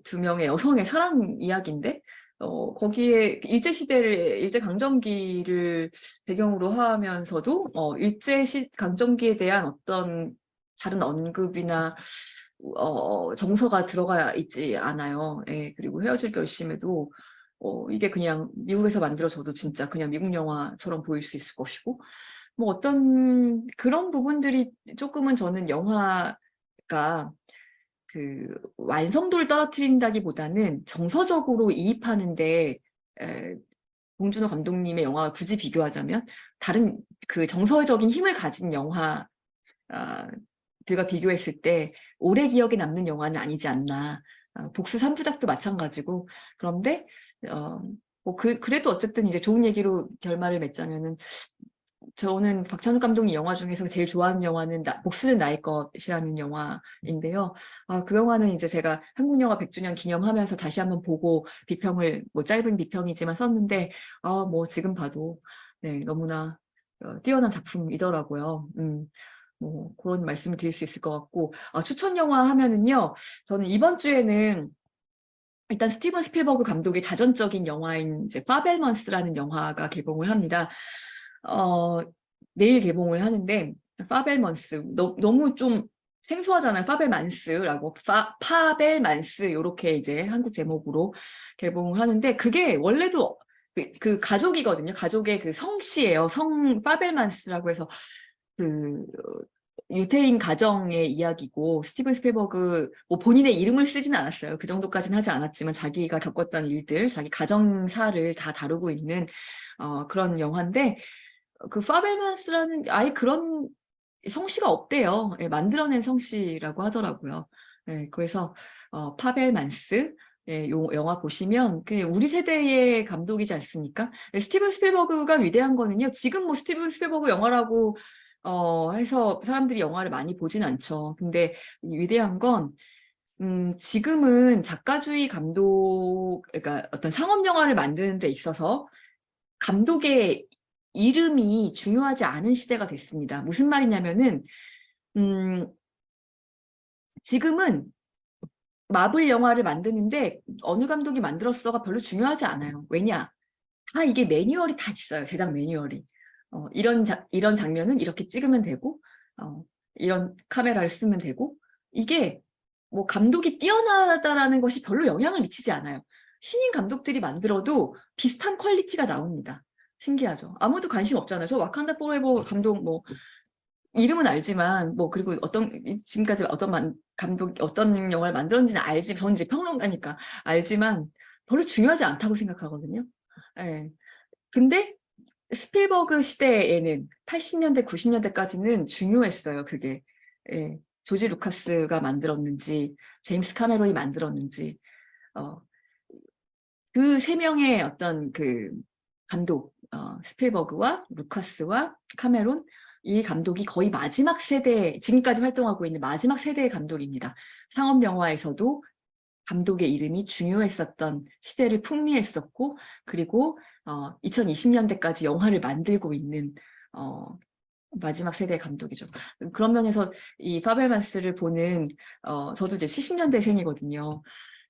두 명의 여성의 사랑 이야기인데, 거기에 일제강점기를 배경으로 하면서도, 일제강점기에 대한 어떤 다른 언급이나, 정서가 들어가 있지 않아요. 예, 그리고 헤어질 결심에도, 이게 그냥 미국에서 만들어져도 진짜 그냥 미국 영화처럼 보일 수 있을 것이고, 뭐 어떤 그런 부분들이 조금은 저는 영화가 완성도를 떨어뜨린다기보다는 정서적으로 이입하는데, 봉준호 감독님의 영화와 굳이 비교하자면 다른 그 정서적인 힘을 가진 영화 들과 비교했을 때 오래 기억에 남는 영화는 아니지 않나. 복수 3부작도 마찬가지고. 그런데 그래도 어쨌든 이제 좋은 얘기로 결말을 맺자면은, 저는 박찬욱 감독님 영화 중에서 제일 좋아하는 영화는 복수는 나의 것이라는 영화인데요. 그 영화는 이제 제가 한국 영화 100주년 기념하면서 다시 한번 보고 비평을, 뭐 짧은 비평이지만 썼는데, 뭐 지금 봐도 네, 너무나 뛰어난 작품이더라고요. 뭐 그런 말씀을 드릴 수 있을 것 같고, 추천 영화 하면은요, 저는 이번 주에는 일단 스티븐 스필버그 감독의 자전적인 영화인 이제 파벨먼스라는 영화가 개봉을 합니다. 내일 개봉을 하는데, 파벨먼스 너무 좀 생소하잖아요. 파벨만스라고, 파벨만스 요렇게 이제 한국 제목으로 개봉을 하는데, 그게 원래도 그 가족이거든요. 가족의 그 성씨예요. 파벨만스라고 해서 그 유태인 가정의 이야기고, 스티븐 스필버그 뭐 본인의 이름을 쓰지는 않았어요. 그 정도까지는 하지 않았지만 자기가 겪었던 일들, 자기 가정사를 다 다루고 있는 그런 영화인데, 그 파벨만스라는 아예 그런 성씨가 없대요. 예, 만들어낸 성씨라고 하더라고요. 예, 그래서 파벨만스, 예, 영화 보시면 우리 세대의 감독이지 않습니까? 예, 스티븐 스필버그가 위대한 거는요. 지금 뭐 스티븐 스필버그 영화라고 해서 사람들이 영화를 많이 보진 않죠. 근데 위대한 건 지금은 작가주의 감독, 그러니까 어떤 상업 영화를 만드는 데 있어서 감독의 이름이 중요하지 않은 시대가 됐습니다. 무슨 말이냐면은, 지금은 마블 영화를 만드는데 어느 감독이 만들었어가 별로 중요하지 않아요. 왜냐? 이게 매뉴얼이 다 있어요. 제작 매뉴얼이. 이런 장면은 이렇게 찍으면 되고, 이런 카메라를 쓰면 되고, 이게 뭐 감독이 뛰어나다라는 것이 별로 영향을 미치지 않아요. 신인 감독들이 만들어도 비슷한 퀄리티가 나옵니다. 신기하죠. 아무도 관심 없잖아요. 저 와칸다 포레버 감독 뭐 이름은 알지만, 뭐 그리고 지금까지 어떤 감독 어떤 영화를 만들었는지는 알지, 저는 이제 평론가니까 알지만 별로 중요하지 않다고 생각하거든요. 예. 근데 스필버그 시대에는 80년대, 90년대까지는 중요했어요. 그게. 예. 조지 루카스가 만들었는지, 제임스 카메론이 만들었는지, 그 세 명의 어떤 그 감독, 스필버그와 루카스와 카메론, 이 감독이 거의 마지막 세대, 지금까지 활동하고 있는 마지막 세대의 감독입니다. 상업 영화에서도 감독의 이름이 중요했었던 시대를 풍미했었고, 그리고 2020년대까지 영화를 만들고 있는 마지막 세대의 감독이죠. 그런 면에서 이 파벨만스를 보는 저도 이제 70년대생이거든요.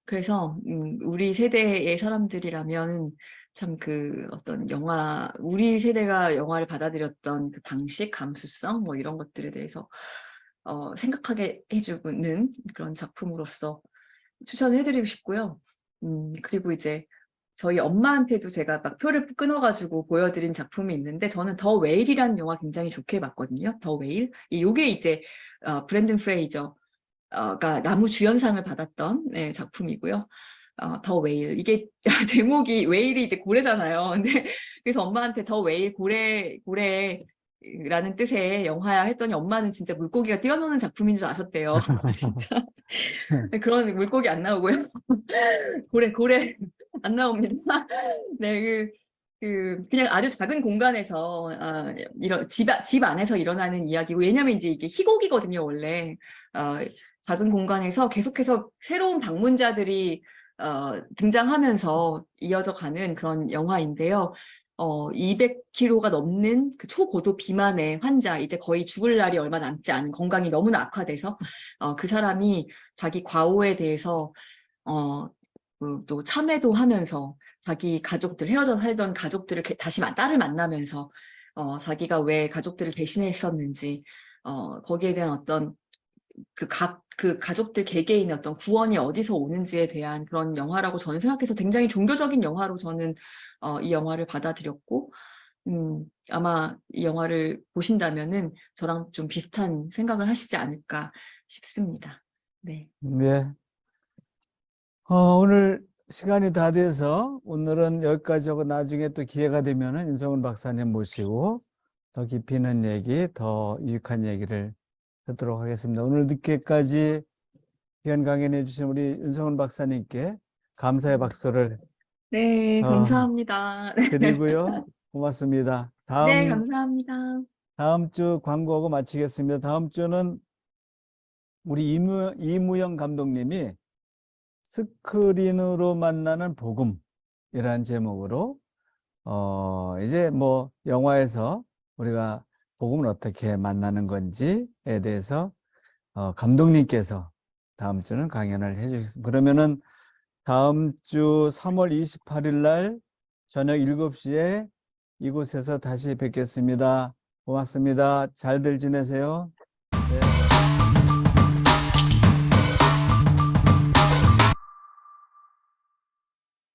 그래서 우리 세대의 사람들이라면 참 그 어떤 영화, 우리 세대가 영화를 받아들였던 그 방식, 감수성 뭐 이런 것들에 대해서 생각하게 해주는 그런 작품으로서 추천을 해드리고 싶고요. 그리고 이제 저희 엄마한테도 제가 막 표를 끊어가지고 보여드린 작품이 있는데, 저는 더 웨일이라는 영화 굉장히 좋게 봤거든요. 더 웨일. 요게 이제 브랜든 프레이저가 나무 주연상을 받았던 작품이고요. 더 웨일. 이게 제목이 웨일이 이제 고래잖아요. 근데 그래서 엄마한테 더 웨일 고래라는 뜻의 영화야 했더니 엄마는 진짜 물고기가 뛰어노는 작품인 줄 아셨대요. 진짜. 그런 물고기 안 나오고요. 고래 안 나옵니다. 네, 그냥 아주 작은 공간에서 이런 집 안에서 일어나는 이야기고, 왜냐면 이제 이게 희곡이거든요, 원래. 작은 공간에서 계속해서 새로운 방문자들이 등장하면서 이어져 가는 그런 영화인데요. 200kg가 넘는 그 초고도 비만의 환자, 이제 거의 죽을 날이 얼마 남지 않은, 건강이 너무나 악화돼서 그 사람이 자기 과오에 대해서 또 참회도 하면서 자기 가족들, 헤어져 살던 가족들을 다시 딸을 만나면서 자기가 왜 가족들을 배신했었는지, 거기에 대한 어떤 그 가족들 개개인의 어떤 구원이 어디서 오는지에 대한 그런 영화라고 저는 생각해서, 굉장히 종교적인 영화로 저는 이 영화를 받아들였고, 아마 이 영화를 보신다면은 저랑 좀 비슷한 생각을 하시지 않을까 싶습니다. 네. 예. 오늘 시간이 다 돼서 오늘은 여기까지 하고, 나중에 또 기회가 되면은 윤성훈 박사님 모시고 더 깊이 있는 얘기, 더 유익한 얘기를 듣도록 하겠습니다. 오늘 늦게까지 귀한 강연해 주신 우리 윤성훈 박사님께 감사의 박수를 네, 감사합니다. 드리고요. 고맙습니다. 네, 감사합니다. 다음 주 광고하고 마치겠습니다. 다음 주는 우리 이무영 감독님이 스크린으로 만나는 복음이라는 제목으로 이제 뭐 영화에서 우리가 복음을 어떻게 만나는 건지에 대해서 감독님께서 다음 주는 강연을 해주셨습니다. 그러면은 다음 주 3월 28일 날 저녁 7시에 이곳에서 다시 뵙겠습니다. 고맙습니다. 잘들 지내세요. 네.